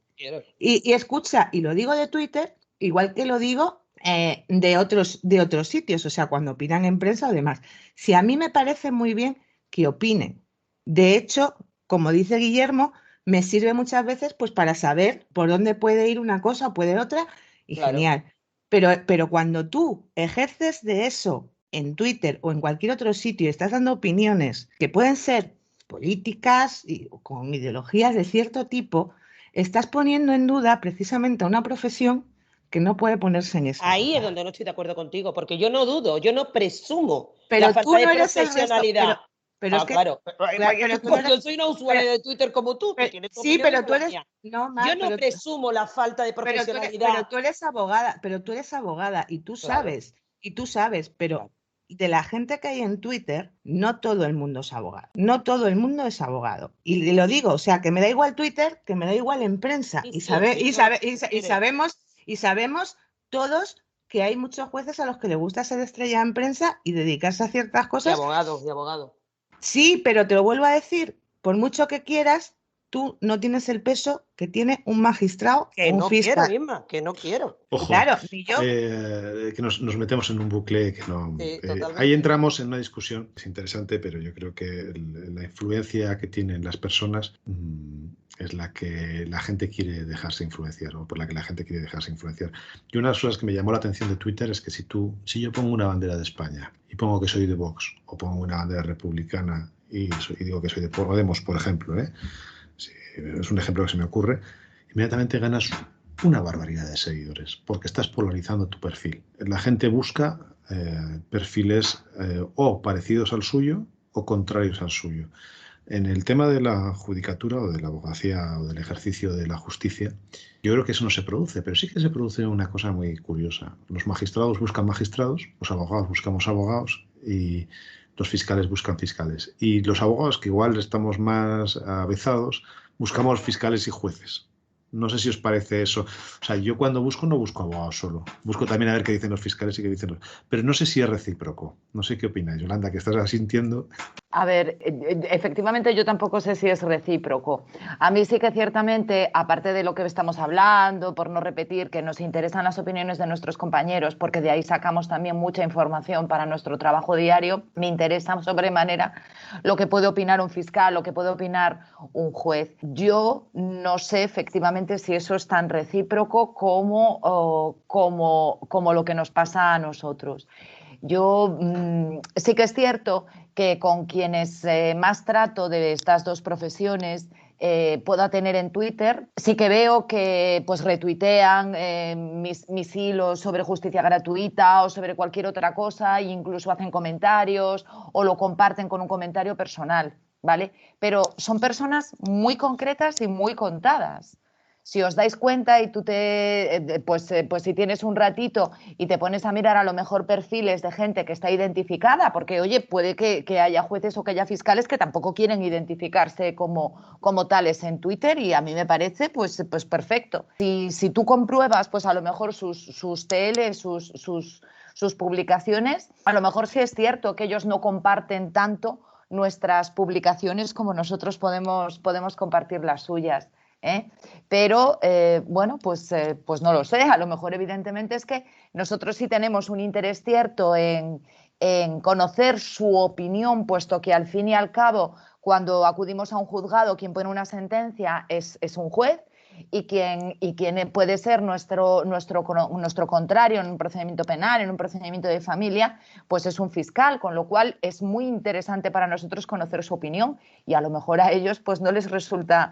Y escucha, y lo digo de Twitter, igual que lo digo de otros sitios, o sea, cuando opinan en prensa o demás. Si a mí me parece muy bien que opinen. De hecho, como dice Guillermo, me sirve muchas veces pues para saber por dónde puede ir una cosa o puede otra, y Claro. genial. Pero cuando tú ejerces de eso en Twitter o en cualquier otro sitio y estás dando opiniones que pueden ser políticas y con ideologías de cierto tipo, estás poniendo en duda precisamente a una profesión que no puede ponerse en esa Ahí es duda. donde no estoy de acuerdo contigo, porque yo no dudo, yo no presumo Pero la tú falta de no eres el resto, profesionalidad. pero es que, Claro, pero tú no pues eres, yo soy una usuaria de Twitter como tú tienes tu sí, opinión, yo pero tengo tú la eres, mía. no, Yo Mar, no presumo la falta de profesionalidad. pero tú eres abogada y tú Claro, sabes, pero de la gente que hay en Twitter, no todo el mundo es abogado, no todo el mundo es abogado. Y lo digo, o sea, que me da igual Twitter, que me da igual en prensa. sí, Y, sí, es que sabemos todos que hay muchos jueces a los que les gusta ser estrella en prensa y dedicarse a ciertas y cosas. abogado, y abogado. Sí, pero te lo vuelvo a decir, por mucho que quieras, tú no tienes el peso que tiene un magistrado Que o un no quiero, fiscal. Isma, que no quiero. Ojo, Claro, ni yo. que nos metemos en un bucle que no. Sí, Ahí totalmente. entramos en una discusión, es interesante, pero yo creo que la influencia que tienen las personas es la que la gente quiere dejarse influenciar, o por la que la gente quiere dejarse influenciar. Y una de las cosas que me llamó la atención de Twitter es que si yo pongo una bandera de España y pongo que soy de Vox, o pongo una bandera republicana y digo que soy de Podemos, por ejemplo, sí, es un ejemplo que se me ocurre, inmediatamente ganas una barbaridad de seguidores, porque estás polarizando tu perfil. La gente busca perfiles o parecidos al suyo o contrarios al suyo. En el tema de la judicatura o de la abogacía o del ejercicio de la justicia, yo creo que eso no se produce, pero sí que se produce una cosa muy curiosa. Los magistrados buscan magistrados, los abogados buscamos abogados y los fiscales buscan fiscales. Y los abogados, que igual estamos más avezados, buscamos fiscales y jueces. No sé si os parece eso. O sea, yo cuando busco no busco abogados solo. Busco también a ver qué dicen los fiscales y qué dicen los... Pero no sé si es recíproco. No sé qué opináis, Yolanda, que estás asintiendo. A ver, efectivamente yo tampoco sé si es recíproco. A mí sí que ciertamente, aparte de lo que estamos hablando, por no repetir, que nos interesan las opiniones de nuestros compañeros, porque de ahí sacamos también mucha información para nuestro trabajo diario, me interesa sobremanera lo que puede opinar un fiscal, lo que puede opinar un juez. Yo no sé efectivamente si eso es tan recíproco como lo que nos pasa a nosotros. Yo sí que es cierto que con quienes más trato de estas dos profesiones pueda tener en Twitter, sí que veo que pues retuitean mis hilos sobre justicia gratuita o sobre cualquier otra cosa, e incluso hacen comentarios o lo comparten con un comentario personal, ¿vale? Pero son personas muy concretas y muy contadas. Si os dais cuenta y tú pues si tienes un ratito y te pones a mirar a lo mejor perfiles de gente que está identificada, porque oye, puede que haya jueces o que haya fiscales que tampoco quieren identificarse como tales en Twitter, y a mí me parece pues perfecto. Si tú compruebas pues a lo mejor sus TL, sus publicaciones, a lo mejor sí es cierto que ellos no comparten tanto nuestras publicaciones como nosotros podemos compartir las suyas. Pero bueno, pues no lo sé, a lo mejor evidentemente es que nosotros sí tenemos un interés cierto en conocer su opinión, puesto que al fin y al cabo cuando acudimos a un juzgado quien pone una sentencia es un juez, y quien puede ser nuestro contrario en un procedimiento penal, en un procedimiento de familia, pues es un fiscal, con lo cual es muy interesante para nosotros conocer su opinión, y a lo mejor a ellos pues no les resulta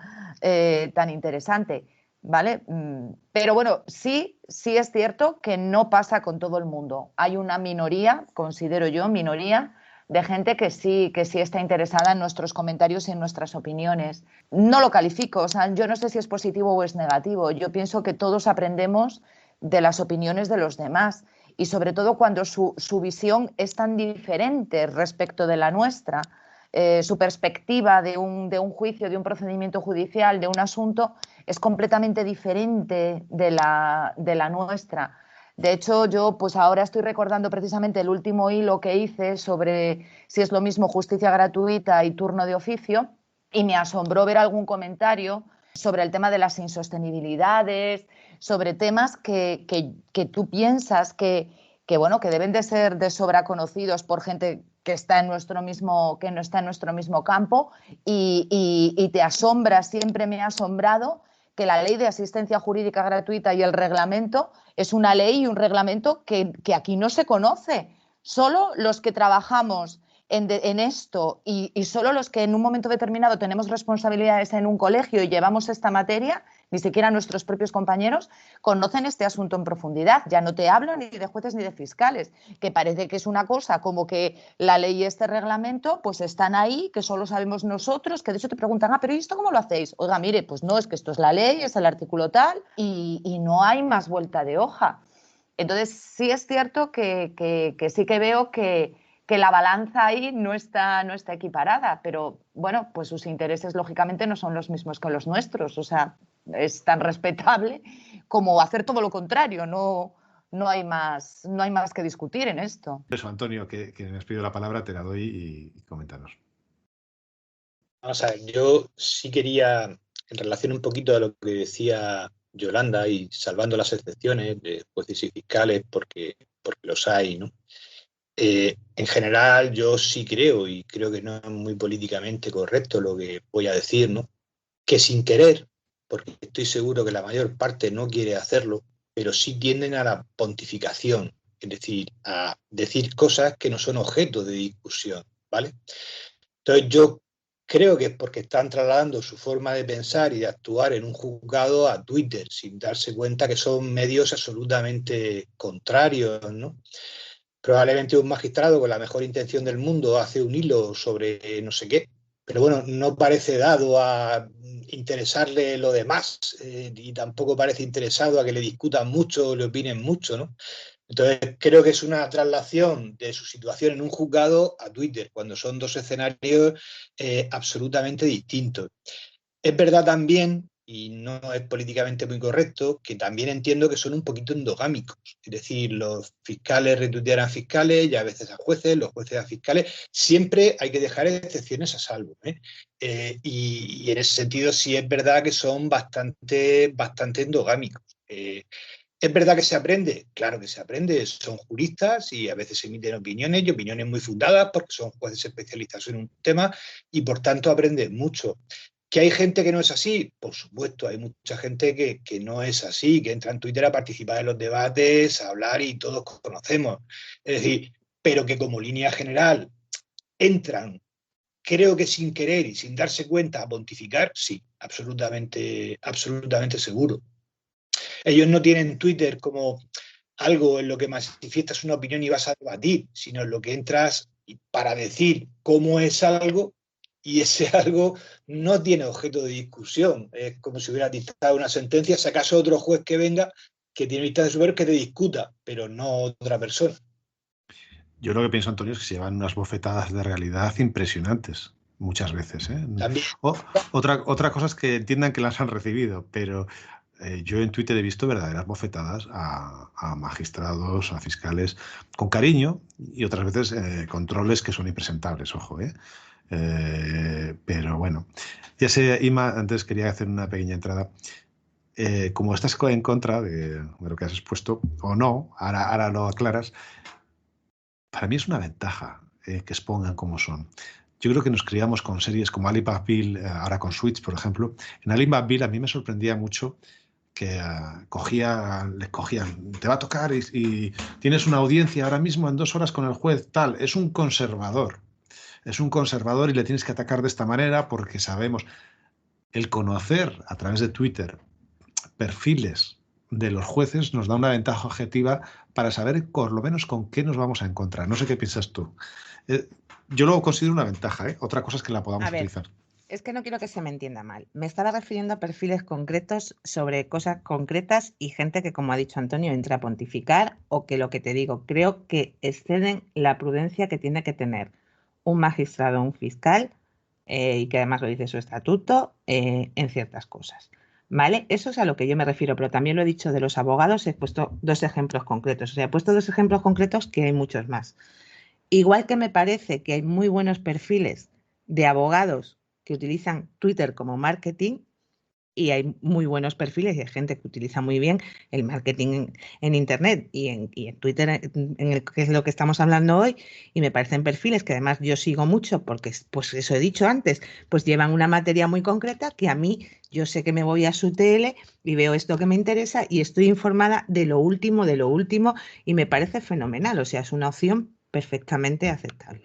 tan interesante, ¿vale? Pero bueno, sí es cierto que no pasa con todo el mundo. Hay una minoría, considero yo, minoría de gente que sí está interesada en nuestros comentarios y en nuestras opiniones. No lo califico, o sea, yo no sé si es positivo o es negativo. Yo pienso que todos aprendemos de las opiniones de los demás, y sobre todo cuando su visión es tan diferente respecto de la nuestra. Su perspectiva de un juicio, de un procedimiento judicial, de un asunto, es completamente diferente de la nuestra. De hecho, yo pues ahora estoy recordando precisamente el último hilo que hice sobre si es lo mismo justicia gratuita y turno de oficio, y me asombró ver algún comentario sobre el tema de las insostenibilidades, sobre temas que tú piensas que deben de ser de sobra conocidos por gente que está en nuestro mismo, que no está en nuestro mismo campo y te asombra, siempre me ha asombrado que la ley de asistencia jurídica gratuita y el reglamento es una ley y un reglamento que aquí no se conoce. Solo los que trabajamos en esto y solo los que en un momento determinado tenemos responsabilidades en un colegio y llevamos esta materia, ni siquiera nuestros propios compañeros, conocen este asunto en profundidad. Ya no te hablo ni de jueces ni de fiscales, que parece que es una cosa como que la ley y este reglamento pues están ahí, que solo sabemos nosotros, que de hecho te preguntan, pero ¿y esto cómo lo hacéis? Oiga, mire, pues no, es que esto es la ley, es el artículo tal y no hay más vuelta de hoja. Entonces sí es cierto que sí que veo que la balanza ahí no está equiparada, pero bueno, pues sus intereses lógicamente no son los mismos que los nuestros, o sea, es tan respetable como hacer todo lo contrario, no hay más que discutir en esto. Eso, Antonio, que me has pedido la palabra, te la doy y coméntanos. Vamos a ver, yo sí quería, en relación un poquito a lo que decía Yolanda y salvando las excepciones de jueces y fiscales, porque los hay, ¿no? En general, yo sí creo, y creo que no es muy políticamente correcto lo que voy a decir, ¿no? Que sin querer, porque estoy seguro que la mayor parte no quiere hacerlo, pero sí tienden a la pontificación, es decir, a decir cosas que no son objeto de discusión, ¿vale? Entonces yo creo que es porque están trasladando su forma de pensar y de actuar en un juzgado a Twitter, sin darse cuenta que son medios absolutamente contrarios, ¿no? Probablemente un magistrado con la mejor intención del mundo hace un hilo sobre no sé qué, pero bueno, no parece dado a interesarle lo demás y tampoco parece interesado a que le discutan mucho o le opinen mucho, ¿no? Entonces creo que es una traslación de su situación en un juzgado a Twitter, cuando son dos escenarios absolutamente distintos. Es verdad también, y no es políticamente muy correcto, que también entiendo que son un poquito endogámicos. Es decir, los fiscales retuitean a fiscales y a veces a jueces, los jueces a fiscales. Siempre hay que dejar excepciones a salvo, ¿eh? Y en ese sentido sí es verdad que son bastante endogámicos. ¿Es verdad que se aprende? Claro que se aprende. Son juristas y a veces emiten opiniones y opiniones muy fundadas porque son jueces especialistas en un tema y por tanto aprenden mucho. ¿Que hay gente que no es así? Por supuesto, hay mucha gente que no es así, que entra en Twitter a participar en los debates, a hablar y todos conocemos. Es decir, pero que como línea general entran, creo que sin querer y sin darse cuenta, a pontificar, sí, absolutamente seguro. Ellos no tienen Twitter como algo en lo que manifiestas una opinión y vas a debatir, sino en lo que entras para decir cómo es algo y ese algo no tiene objeto de discusión. Es como si hubiera dictado una sentencia, si acaso otro juez que venga que tiene vista de su ver que te discuta, pero no otra persona. Yo lo que pienso, Antonio, es que se llevan unas bofetadas de realidad impresionantes, muchas veces, ¿eh? También. Otra cosa es que entiendan que las han recibido, pero yo en Twitter he visto verdaderas bofetadas a magistrados, a fiscales, con cariño y otras veces controles que son impresentables, ojo, ¿eh? Pero bueno, ya sé, Ima, antes quería hacer una pequeña entrada. Como estás en contra de lo que has expuesto, o no, ahora lo aclaras, para mí es una ventaja que expongan como son. Yo creo que nos criamos con series como Alibaba, ahora con Switch, por ejemplo. En Alibaba a mí me sorprendía mucho que les cogían, te va a tocar y tienes una audiencia ahora mismo en 2 horas con el juez, tal. Es un conservador y le tienes que atacar de esta manera porque sabemos el conocer a través de Twitter perfiles de los jueces nos da una ventaja objetiva para saber por lo menos con qué nos vamos a encontrar. No sé qué piensas tú. Yo lo considero una ventaja, ¿eh? Otra cosa es que la podamos utilizar. Es que no quiero que se me entienda mal. Me estaba refiriendo a perfiles concretos sobre cosas concretas y gente que, como ha dicho Antonio, entra a pontificar o que lo que te digo, creo que exceden la prudencia que tiene que tener un magistrado o un fiscal y que además lo dice su estatuto en ciertas cosas. ¿Vale? Eso es a lo que yo me refiero, pero también lo he dicho de los abogados, he puesto 2 ejemplos concretos. O sea, he puesto 2 ejemplos concretos que hay muchos más. Igual que me parece que hay muy buenos perfiles de abogados que utilizan Twitter como marketing, y hay muy buenos perfiles y hay gente que utiliza muy bien el marketing en Internet y en Twitter, que es lo que estamos hablando hoy, y me parecen perfiles que además yo sigo mucho porque, pues eso he dicho antes, pues llevan una materia muy concreta que a mí, yo sé que me voy a su tele y veo esto que me interesa y estoy informada de lo último, y me parece fenomenal, o sea, es una opción perfectamente aceptable.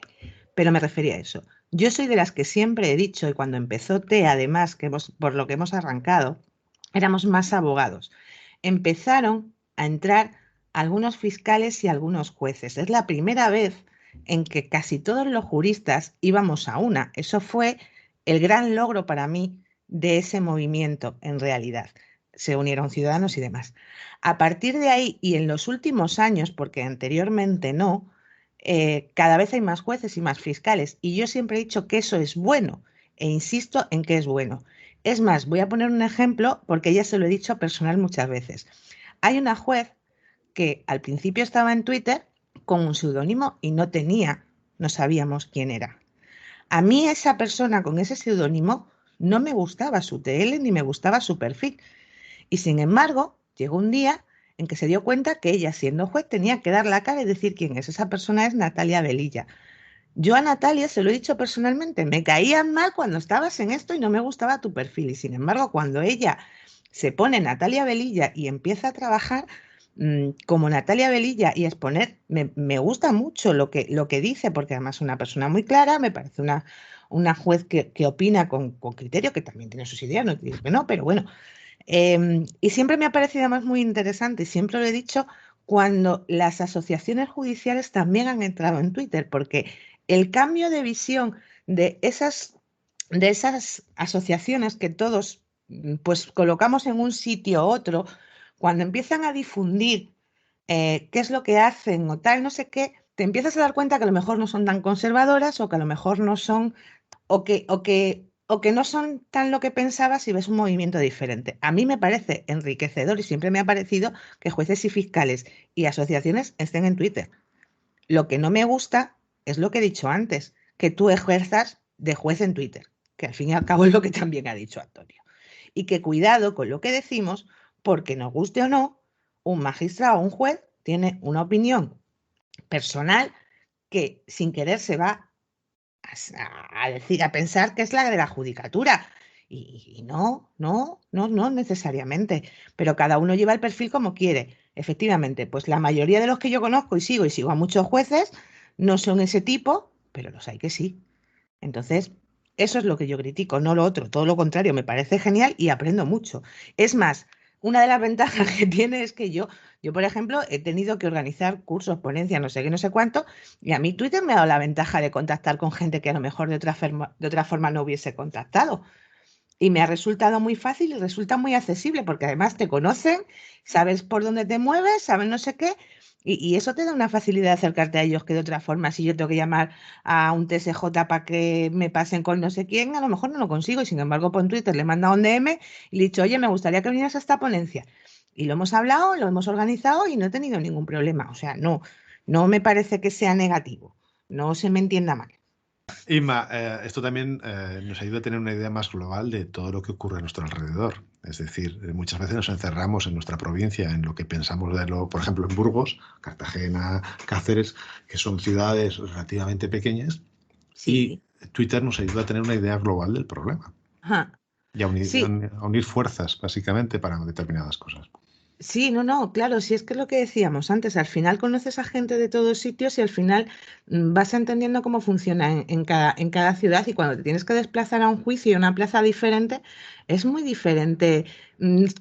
Pero me refería a eso. Yo soy de las que siempre he dicho, y cuando empezó TE, además, por lo que hemos arrancado, éramos más abogados. Empezaron a entrar algunos fiscales y algunos jueces. Es la primera vez en que casi todos los juristas íbamos a una. Eso fue el gran logro para mí de ese movimiento, en realidad. Se unieron ciudadanos y demás. A partir de ahí, y en los últimos años, porque anteriormente no, cada vez hay más jueces y más fiscales. Y yo siempre he dicho que eso es bueno e insisto en que es bueno. Es más, voy a poner un ejemplo porque ya se lo he dicho personal muchas veces. Hay una juez que al principio estaba en Twitter con un seudónimo y no sabíamos quién era. A mí esa persona con ese seudónimo no me gustaba su TL ni me gustaba su perfil. Y sin embargo, llegó un día en que se dio cuenta que ella, siendo juez, tenía que dar la cara y decir quién es. Esa persona es Natalia Velilla. Yo a Natalia se lo he dicho personalmente, me caían mal cuando estabas en esto y no me gustaba tu perfil. Y sin embargo, cuando ella se pone Natalia Velilla y empieza a trabajar como Natalia Velilla y a exponer, me gusta mucho lo que dice, porque además es una persona muy clara, me parece una juez que opina con criterio, que también tiene sus ideas, no te digo que no, pero bueno. Y siempre me ha parecido además muy interesante, y siempre lo he dicho, cuando las asociaciones judiciales también han entrado en Twitter, porque el cambio de visión de esas asociaciones que todos pues colocamos en un sitio u otro, cuando empiezan a difundir qué es lo que hacen o tal, no sé qué, te empiezas a dar cuenta que a lo mejor no son tan conservadoras o que a lo mejor no son o que no son tan lo que pensabas y ves un movimiento diferente. A mí me parece enriquecedor y siempre me ha parecido que jueces y fiscales y asociaciones estén en Twitter. Lo que no me gusta es lo que he dicho antes, que tú ejerzas de juez en Twitter, que al fin y al cabo es lo que también ha dicho Antonio. Y que cuidado con lo que decimos, porque nos guste o no, un magistrado o un juez tiene una opinión personal que sin querer se va a pensar que es la de la judicatura. Y no necesariamente. Pero cada uno lleva el perfil como quiere. Efectivamente, pues la mayoría de los que yo conozco y sigo a muchos jueces, no son ese tipo, pero los hay que sí. Entonces, eso es lo que yo critico, no lo otro. Todo lo contrario, me parece genial y aprendo mucho. Es más, una de las ventajas que tiene es que yo, por ejemplo, he tenido que organizar cursos, ponencias, no sé qué, no sé cuánto, y a mí Twitter me ha dado la ventaja de contactar con gente que a lo mejor de otra forma no hubiese contactado. Y me ha resultado muy fácil y resulta muy accesible, porque además te conocen, sabes por dónde te mueves, sabes no sé qué, y eso te da una facilidad de acercarte a ellos que de otra forma, si yo tengo que llamar a un TSJ para que me pasen con no sé quién, a lo mejor no lo consigo, y sin embargo por Twitter le he mandado un DM y le he dicho, oye, me gustaría que vinieras a esta ponencia. Y lo hemos hablado, lo hemos organizado y no he tenido ningún problema. O sea, no me parece que sea negativo, no se me entienda mal. Inma, esto también nos ayuda a tener una idea más global de todo lo que ocurre a nuestro alrededor. Es decir, muchas veces nos encerramos en nuestra provincia, en lo que pensamos de lo, por ejemplo, en Burgos, Cartagena, Cáceres, que son ciudades relativamente pequeñas, Sí. y Twitter nos ayuda a tener una idea global del problema Ajá. y a Sí. unir fuerzas, básicamente, para determinadas cosas. Sí, no, claro, si es que es lo que decíamos antes, al final conoces a gente de todos sitios y al final vas entendiendo cómo funciona en cada ciudad y cuando te tienes que desplazar a un juicio y a una plaza diferente, es muy diferente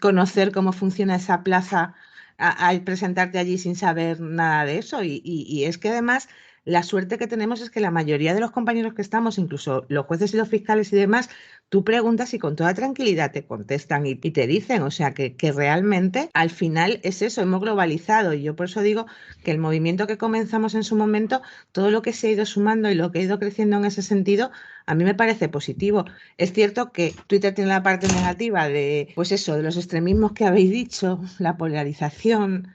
conocer cómo funciona esa plaza al presentarte allí sin saber nada de eso. Y es que además la suerte que tenemos es que la mayoría de los compañeros que estamos, incluso los jueces y los fiscales y demás, tú preguntas y con toda tranquilidad te contestan y te dicen, o sea, que realmente al final es eso, hemos globalizado y yo por eso digo que el movimiento que comenzamos en su momento, todo lo que se ha ido sumando y lo que ha ido creciendo en ese sentido, a mí me parece positivo. Es cierto que Twitter tiene la parte negativa de, pues eso, de los extremismos que habéis dicho, la polarización,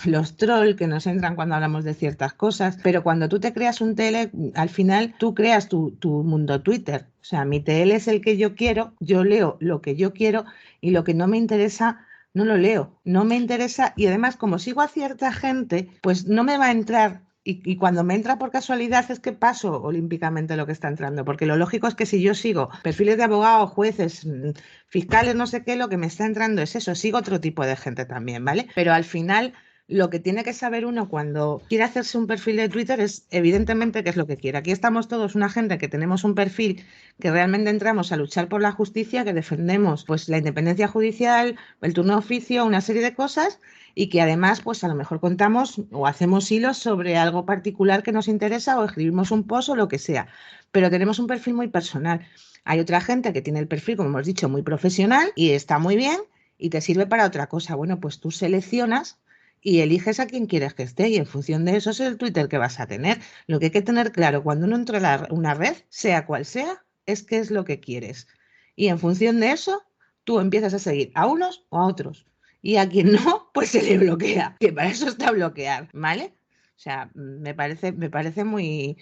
los trolls que nos entran cuando hablamos de ciertas cosas, pero cuando tú te creas un TL, al final tú creas tu mundo Twitter. O sea, mi TL es el que yo quiero, yo leo lo que yo quiero y lo que no me interesa no lo leo, no me interesa y además como sigo a cierta gente, pues no me va a entrar y cuando me entra por casualidad es que paso olímpicamente lo que está entrando, porque lo lógico es que si yo sigo perfiles de abogados, jueces, fiscales, no sé qué, lo que me está entrando es eso, sigo otro tipo de gente también, ¿vale? Pero al final lo que tiene que saber uno cuando quiere hacerse un perfil de Twitter es evidentemente qué es lo que quiere. Aquí estamos todos una gente que tenemos un perfil que realmente entramos a luchar por la justicia, que defendemos pues la independencia judicial, el turno de oficio, una serie de cosas y que además pues a lo mejor contamos o hacemos hilos sobre algo particular que nos interesa o escribimos un post o lo que sea, pero tenemos un perfil muy personal. Hay otra gente que tiene el perfil, como hemos dicho, muy profesional y está muy bien y te sirve para otra cosa. Bueno, pues tú seleccionas y eliges a quien quieres que esté y en función de eso es el Twitter que vas a tener. Lo que hay que tener claro cuando uno entra a una red, sea cual sea, es qué es lo que quieres. Y en función de eso, tú empiezas a seguir a unos o a otros. Y a quien no, pues se le bloquea, que para eso está bloquear, ¿vale? O sea, me parece muy,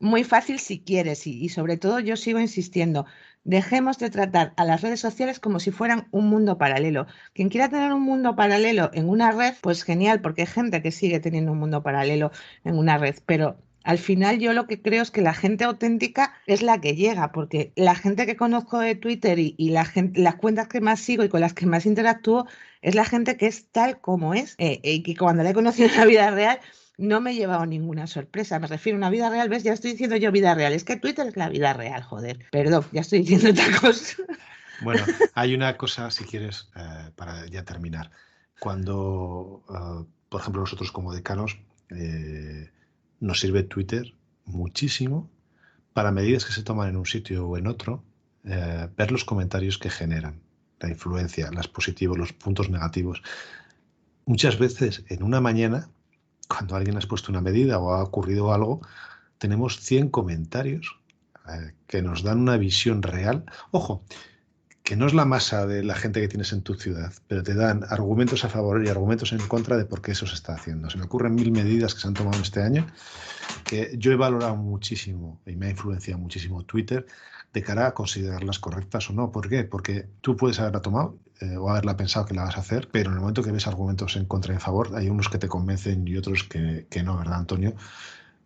muy fácil si quieres y sobre todo yo sigo insistiendo, dejemos de tratar a las redes sociales como si fueran un mundo paralelo. Quien quiera tener un mundo paralelo en una red, pues genial, porque hay gente que sigue teniendo un mundo paralelo en una red, pero al final yo lo que creo es que la gente auténtica es la que llega, porque la gente que conozco de Twitter y la gente, las cuentas que más sigo y con las que más interactúo es la gente que es tal como es y que cuando la he conocido en la vida real no me he llevado ninguna sorpresa. Me refiero a una vida real, ¿ves? Ya estoy diciendo yo vida real. Es que Twitter es la vida real, joder. Perdón, ya estoy diciendo otra cosa. Bueno, hay una cosa, si quieres, para ya terminar. Cuando, por ejemplo, nosotros como decanos, nos sirve Twitter muchísimo para medidas que se toman en un sitio o en otro, ver los comentarios que generan, la influencia, los positivos, los puntos negativos. Muchas veces en una mañana, cuando alguien ha expuesto una medida o ha ocurrido algo, tenemos 100 comentarios que nos dan una visión real. Ojo, que no es la masa de la gente que tienes en tu ciudad, pero te dan argumentos a favor y argumentos en contra de por qué eso se está haciendo. Se me ocurren 1000 medidas que se han tomado este año que yo he valorado muchísimo y me ha influenciado muchísimo Twitter de cara a considerarlas correctas o no. ¿Por qué? Porque tú puedes haberla tomado o haberla pensado que la vas a hacer, pero en el momento que ves argumentos en contra y en favor, hay unos que te convencen y otros que no, ¿verdad, Antonio?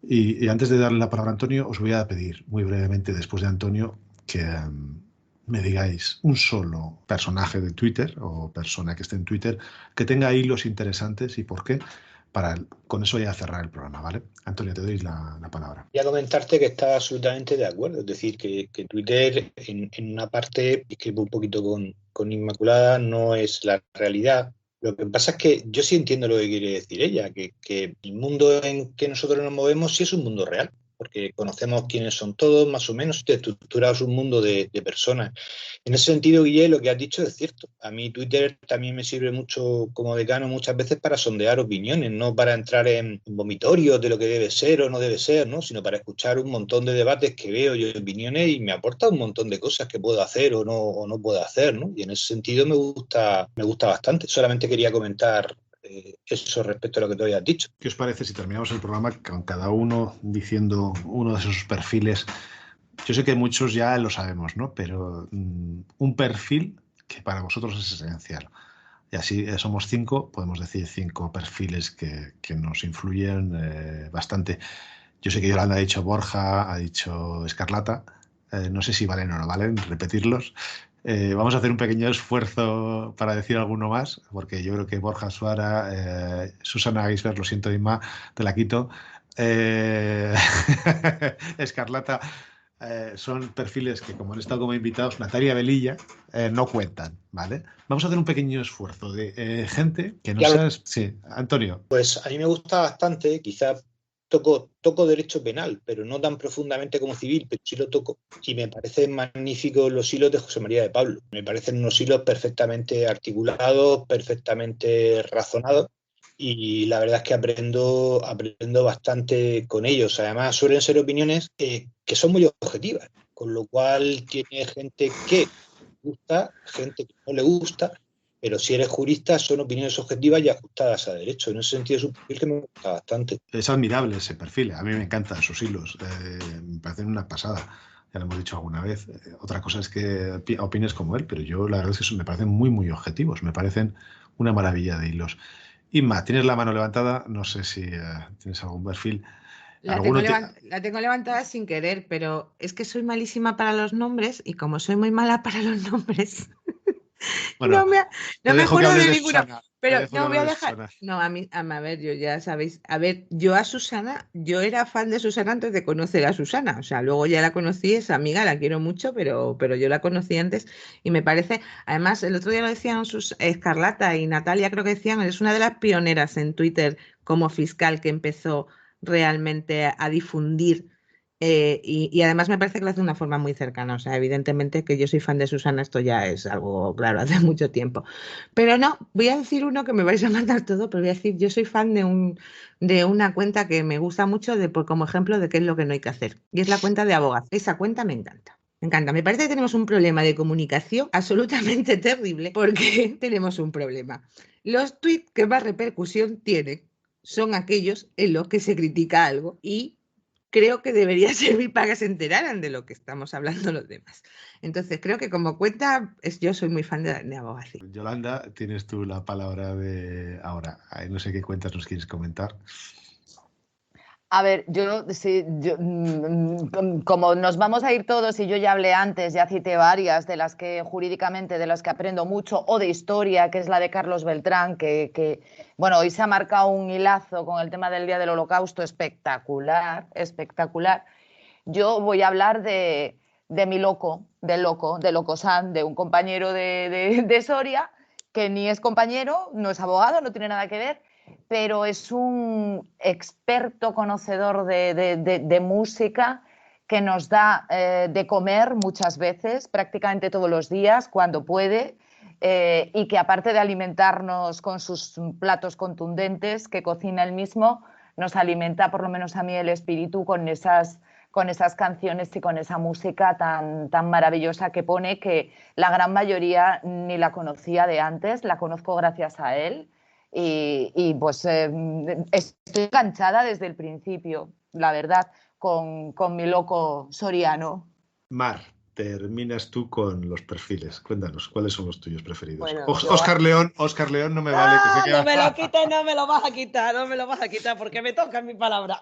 Y antes de darle la palabra a Antonio, os voy a pedir muy brevemente, después de Antonio, que me digáis un solo personaje de Twitter o persona que esté en Twitter que tenga hilos interesantes y por qué, para con eso ya cerrar el programa, ¿vale? Antonio, te doy la palabra. Voy a comentarte que estaba absolutamente de acuerdo. Es decir, que Twitter en una parte, discrepo un poquito con Inmaculada, no es la realidad. Lo que pasa es que yo sí entiendo lo que quiere decir ella, que el mundo en que nosotros nos movemos sí es un mundo real, porque conocemos quiénes son todos, más o menos, estructurado un mundo de personas. En ese sentido, Guille, lo que has dicho es cierto. A mí Twitter también me sirve mucho como decano muchas veces para sondear opiniones, no para entrar en vomitorios de lo que debe ser o no debe ser, ¿no? Sino para escuchar un montón de debates que veo yo, opiniones, y me aporta un montón de cosas que puedo hacer o no puedo hacer, ¿no? Y en ese sentido me gusta bastante. Solamente quería comentar eso respecto a lo que tú habías dicho. ¿Qué os parece si terminamos el programa con cada uno diciendo uno de esos perfiles? Yo sé que muchos ya lo sabemos, ¿no? Pero un perfil que para vosotros es esencial. Y así somos 5, podemos decir 5 perfiles que nos influyen bastante. Yo sé que Yolanda ha dicho Borja, ha dicho Escarlata. No sé si valen o no valen repetirlos. Vamos a hacer un pequeño esfuerzo para decir alguno más, porque yo creo que Borja Suara, Susana Geisler, lo siento, Inma, te la quito. Escarlata, son perfiles que, como han estado como invitados, Natalia Velilla, no cuentan, ¿vale? Vamos a hacer un pequeño esfuerzo de gente que no sabes. Sí, Antonio. Pues a mí me gusta bastante, quizás toco derecho penal, pero no tan profundamente como civil, pero sí lo toco. Y me parecen magníficos los hilos de José María de Pablo. Me parecen unos hilos perfectamente articulados, perfectamente razonados. Y la verdad es que aprendo bastante con ellos. Además, suelen ser opiniones que son muy objetivas. con lo cual tiene gente que le gusta, gente que no le gusta, pero si eres jurista son opiniones objetivas y ajustadas a derecho. En ese sentido es un perfil que me gusta bastante. Es admirable ese perfil, a mí me encantan sus hilos, me parecen una pasada, ya lo hemos dicho alguna vez. Otra cosa es que opines como él, pero yo la verdad es que me parecen muy, muy objetivos, me parecen una maravilla de hilos. Inma, tienes la mano levantada, no sé si tienes algún perfil. La tengo levantada sin querer, pero es que soy malísima para los nombres y como soy muy mala para los nombres, Bueno, no me acuerdo de ninguno. Susana, Pero no voy a dejar. No, a ver, yo ya sabéis. A ver, yo a Susana, yo era fan de Susana antes de conocer a Susana. O sea, luego ya la conocí, es amiga, la quiero mucho, pero yo la conocí antes y me parece. Además, el otro día lo decían Escarlata y Natalia, creo que decían, es una de las pioneras en Twitter como fiscal que empezó realmente a difundir. Y además me parece que lo hace de una forma muy cercana. O sea, evidentemente que yo soy fan de Susana, esto ya es algo claro, hace mucho tiempo. Pero no, voy a decir uno que me vais a matar todo, pero voy a decir, yo soy fan de una cuenta que me gusta mucho como ejemplo de qué es lo que no hay que hacer. Y es la cuenta de abogados. Esa cuenta me encanta. Me encanta. Me parece que tenemos un problema de comunicación absolutamente terrible porque tenemos un problema. Los tweets que más repercusión tienen son aquellos en los que se critica algo y creo que debería servir para que se enteraran de lo que estamos hablando los demás. Entonces, creo que como cuenta, yo soy muy fan de abogacía. Yolanda, tienes tú la palabra de ahora. No sé qué cuentas nos quieres comentar. A ver, como nos vamos a ir todos y yo ya hablé antes, ya cité varias de las que jurídicamente, de las que aprendo mucho, o de historia, que es la de Carlos Beltrán, bueno, hoy se ha marcado un hilazo con el tema del Día del Holocausto espectacular, espectacular. Yo voy a hablar de mi loco, de Locosan, de un compañero de Soria, que ni es compañero, no es abogado, no tiene nada que ver, pero es un experto conocedor de música que nos da de comer muchas veces, prácticamente todos los días, cuando puede, y que aparte de alimentarnos con sus platos contundentes que cocina él mismo, nos alimenta, por lo menos a mí, el espíritu con esas canciones y con esa música tan maravillosa que pone, que la gran mayoría ni la conocía de antes, la conozco gracias a él. Y pues estoy enganchada desde el principio, la verdad, con mi loco soriano. Mar, terminas tú con los perfiles. Cuéntanos, ¿cuáles son los tuyos preferidos? Bueno, Óscar León no me vale. Que se no me lo quites, no me lo vas a quitar, no me lo vas a quitar porque me toca mi palabra.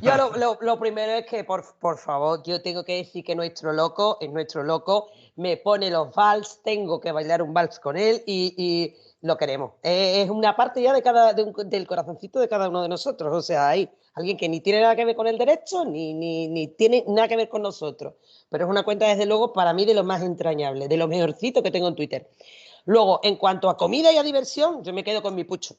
Yo lo primero es que, por favor, yo tengo que decir que nuestro loco es nuestro loco, me pone los vals, tengo que bailar un vals con él y lo queremos. Es una parte ya del corazoncito de cada uno de nosotros. O sea, hay alguien que ni tiene nada que ver con el derecho, ni tiene nada que ver con nosotros. Pero es una cuenta, desde luego, para mí de lo más entrañable, de lo mejorcito que tengo en Twitter. Luego, en cuanto a comida y a diversión, yo me quedo con mi Pucho.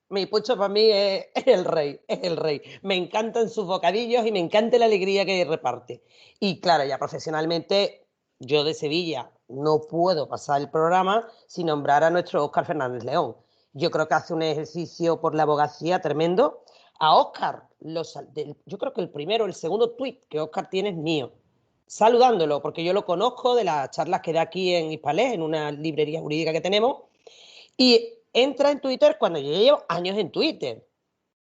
Mi Pucho para mí es el rey, es el rey. Me encantan sus bocadillos y me encanta la alegría que reparte. Y claro, ya profesionalmente, yo de Sevilla no puedo pasar el programa sin nombrar a nuestro Óscar Fernández León. Yo creo que hace un ejercicio por la abogacía tremendo. A Óscar, yo creo que el primero, el segundo tuit que Óscar tiene es mío, saludándolo, porque yo lo conozco de las charlas que da aquí en Hispalés, en una librería jurídica que tenemos, y entra en Twitter cuando yo llevo años en Twitter.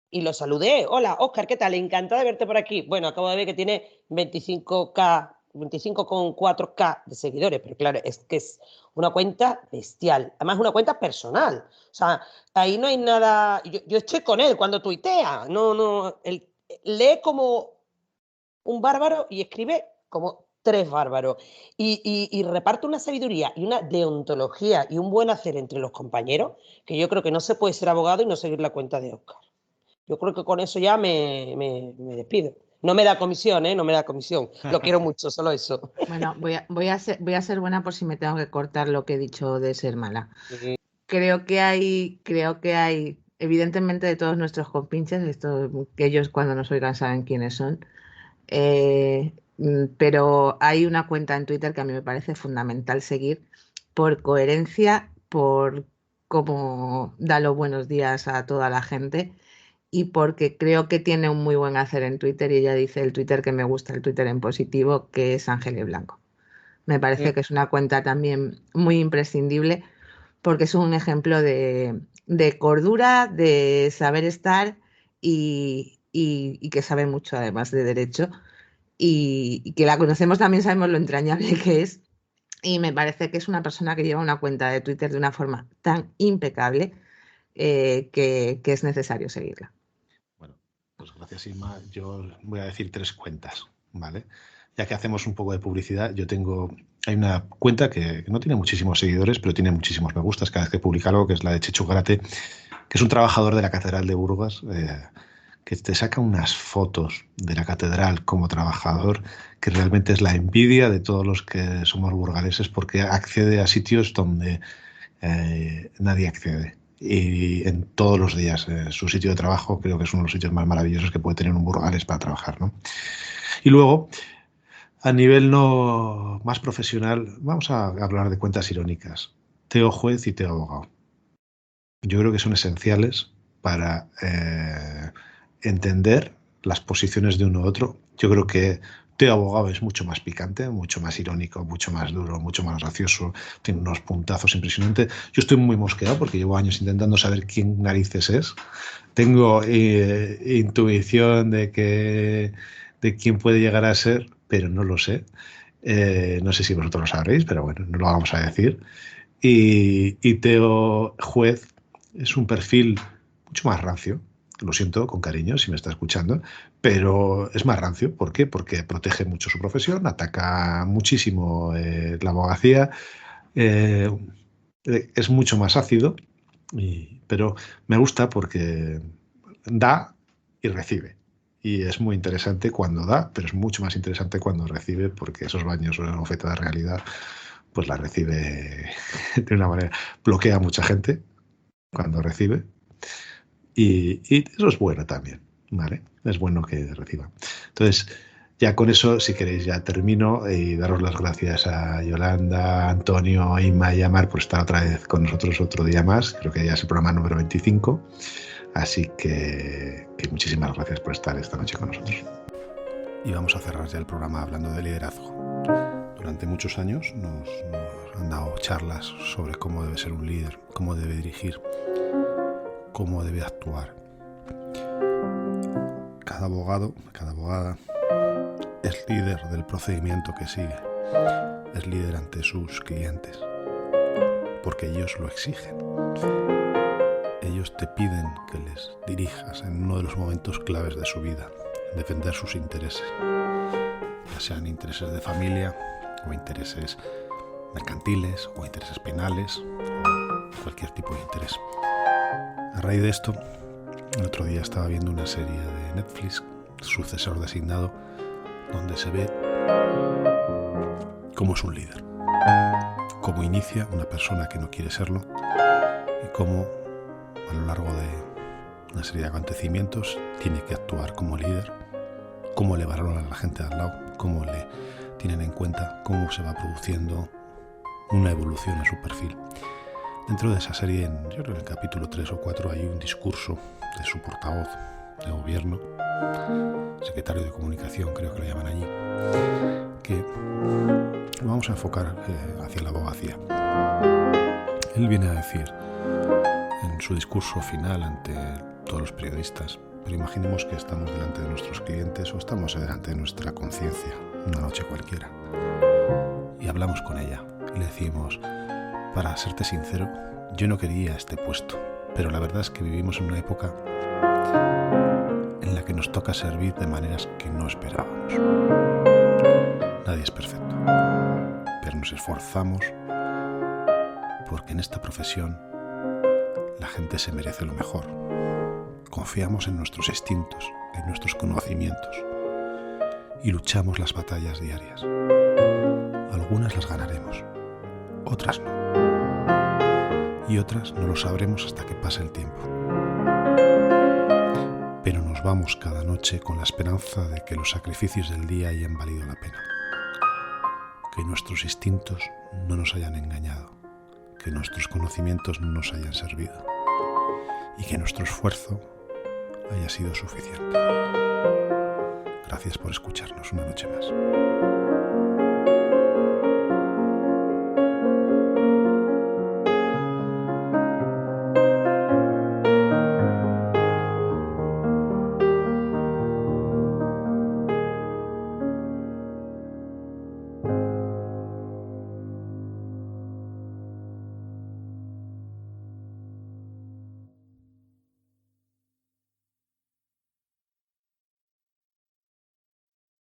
Y lo saludé. Hola, Óscar, ¿qué tal? Encantada de verte por aquí. Bueno, acabo de ver que tiene 25,4K de seguidores, pero claro, es que es una cuenta bestial. Además, una cuenta personal. O sea, ahí no hay nada. Yo estoy con él cuando tuitea. Él lee como un bárbaro y escribe como tres bárbaros. Y reparte una sabiduría y una deontología y un buen hacer entre los compañeros, que yo creo que no se puede ser abogado y no seguir la cuenta de Óscar. Yo creo que con eso ya me despido. No me da comisión, ¿eh? No me da comisión. Lo quiero mucho, solo eso. Bueno, voy a ser buena por si me tengo que cortar lo que he dicho de ser mala. Creo que hay, evidentemente, de todos nuestros compinches, que ellos cuando nos oigan saben quiénes son, pero hay una cuenta en Twitter que a mí me parece fundamental seguir por coherencia, por cómo da los buenos días a toda la gente y porque creo que tiene un muy buen hacer en Twitter, y ella dice el Twitter que me gusta, el Twitter en positivo, que es Ángeles Blanco. Me parece que es una cuenta también muy imprescindible porque es un ejemplo de cordura, de saber estar y que sabe mucho además de derecho, y que la conocemos también, sabemos lo entrañable que es, y me parece que es una persona que lleva una cuenta de Twitter de una forma tan impecable que es necesario seguirla. Bueno, pues gracias, Inma. Yo voy a decir 3 cuentas, ¿vale? Ya que hacemos un poco de publicidad, hay una cuenta que no tiene muchísimos seguidores, pero tiene muchísimos me gustas cada vez que publica algo, que es la de Chechu Garate, que es un trabajador de la Catedral de Burgos, que te saca unas fotos de la catedral como trabajador, que realmente es la envidia de todos los que somos burgaleses, porque accede a sitios donde nadie accede. Y en todos los días su sitio de trabajo creo que es uno de los sitios más maravillosos que puede tener un burgalés para trabajar, ¿no? Y luego, a nivel no más profesional, vamos a hablar de cuentas irónicas. Teo Juez y Teo Abogado. Yo creo que son esenciales para entender las posiciones de uno u otro. Yo creo que Teo Abogado es mucho más picante, mucho más irónico, mucho más duro, mucho más gracioso, tiene unos puntazos impresionantes. Yo estoy muy mosqueado porque llevo años intentando saber quién narices es. Tengo intuición de quién puede llegar a ser, pero no lo sé. No sé si vosotros lo sabréis, pero bueno, no lo vamos a decir. Y Teo Juez es un perfil mucho más rancio. Lo siento, con cariño, si me está escuchando, pero es más rancio. ¿Por qué? Porque protege mucho su profesión, ataca muchísimo la abogacía, es mucho más ácido, pero me gusta porque da y recibe. Y es muy interesante cuando da, pero es mucho más interesante cuando recibe, porque esos baños o la oferta de realidad, pues la recibe de una manera. Bloquea a mucha gente cuando recibe. Y eso es bueno también, ¿vale? Es bueno que reciba. Entonces, ya con eso, si queréis, ya termino y daros las gracias a Yolanda, Antonio, Inma y Amar por estar otra vez con nosotros otro día más. Creo que ya es el programa número 25. Así que muchísimas gracias por estar esta noche con nosotros. Y vamos a cerrar ya el programa hablando de liderazgo. Durante muchos años nos han dado charlas sobre cómo debe ser un líder, cómo debe dirigir, cómo debe actuar. Cada abogado, cada abogada es líder del procedimiento que sigue, es líder ante sus clientes, porque ellos lo exigen. Ellos te piden que les dirijas en uno de los momentos claves de su vida, defender sus intereses, ya sean intereses de familia o intereses mercantiles o intereses penales o cualquier tipo de interés. A raíz de esto, el otro día estaba viendo una serie de Netflix, Sucesor Designado, donde se ve cómo es un líder, cómo inicia una persona que no quiere serlo y cómo a lo largo de una serie de acontecimientos tiene que actuar como líder, cómo le valoran a la gente de al lado, cómo le tienen en cuenta, cómo se va produciendo una evolución en su perfil. Dentro de esa serie, yo creo que en el capítulo 3 o 4 hay un discurso de su portavoz de gobierno, secretario de comunicación, creo que lo llaman allí, que lo vamos a enfocar hacia la abogacía. Él viene a decir en su discurso final ante todos los periodistas, pero imaginemos que estamos delante de nuestros clientes o estamos delante de nuestra conciencia, una noche cualquiera, y hablamos con ella y le decimos: para serte sincero, yo no quería este puesto, pero la verdad es que vivimos en una época en la que nos toca servir de maneras que no esperábamos. Nadie es perfecto, pero nos esforzamos porque en esta profesión la gente se merece lo mejor. Confiamos en nuestros instintos, en nuestros conocimientos y luchamos las batallas diarias. Algunas las ganaremos, otras no. Y otras no lo sabremos hasta que pase el tiempo. Pero nos vamos cada noche con la esperanza de que los sacrificios del día hayan valido la pena. Que nuestros instintos no nos hayan engañado. Que nuestros conocimientos no nos hayan servido. Y que nuestro esfuerzo haya sido suficiente. Gracias por escucharnos una noche más.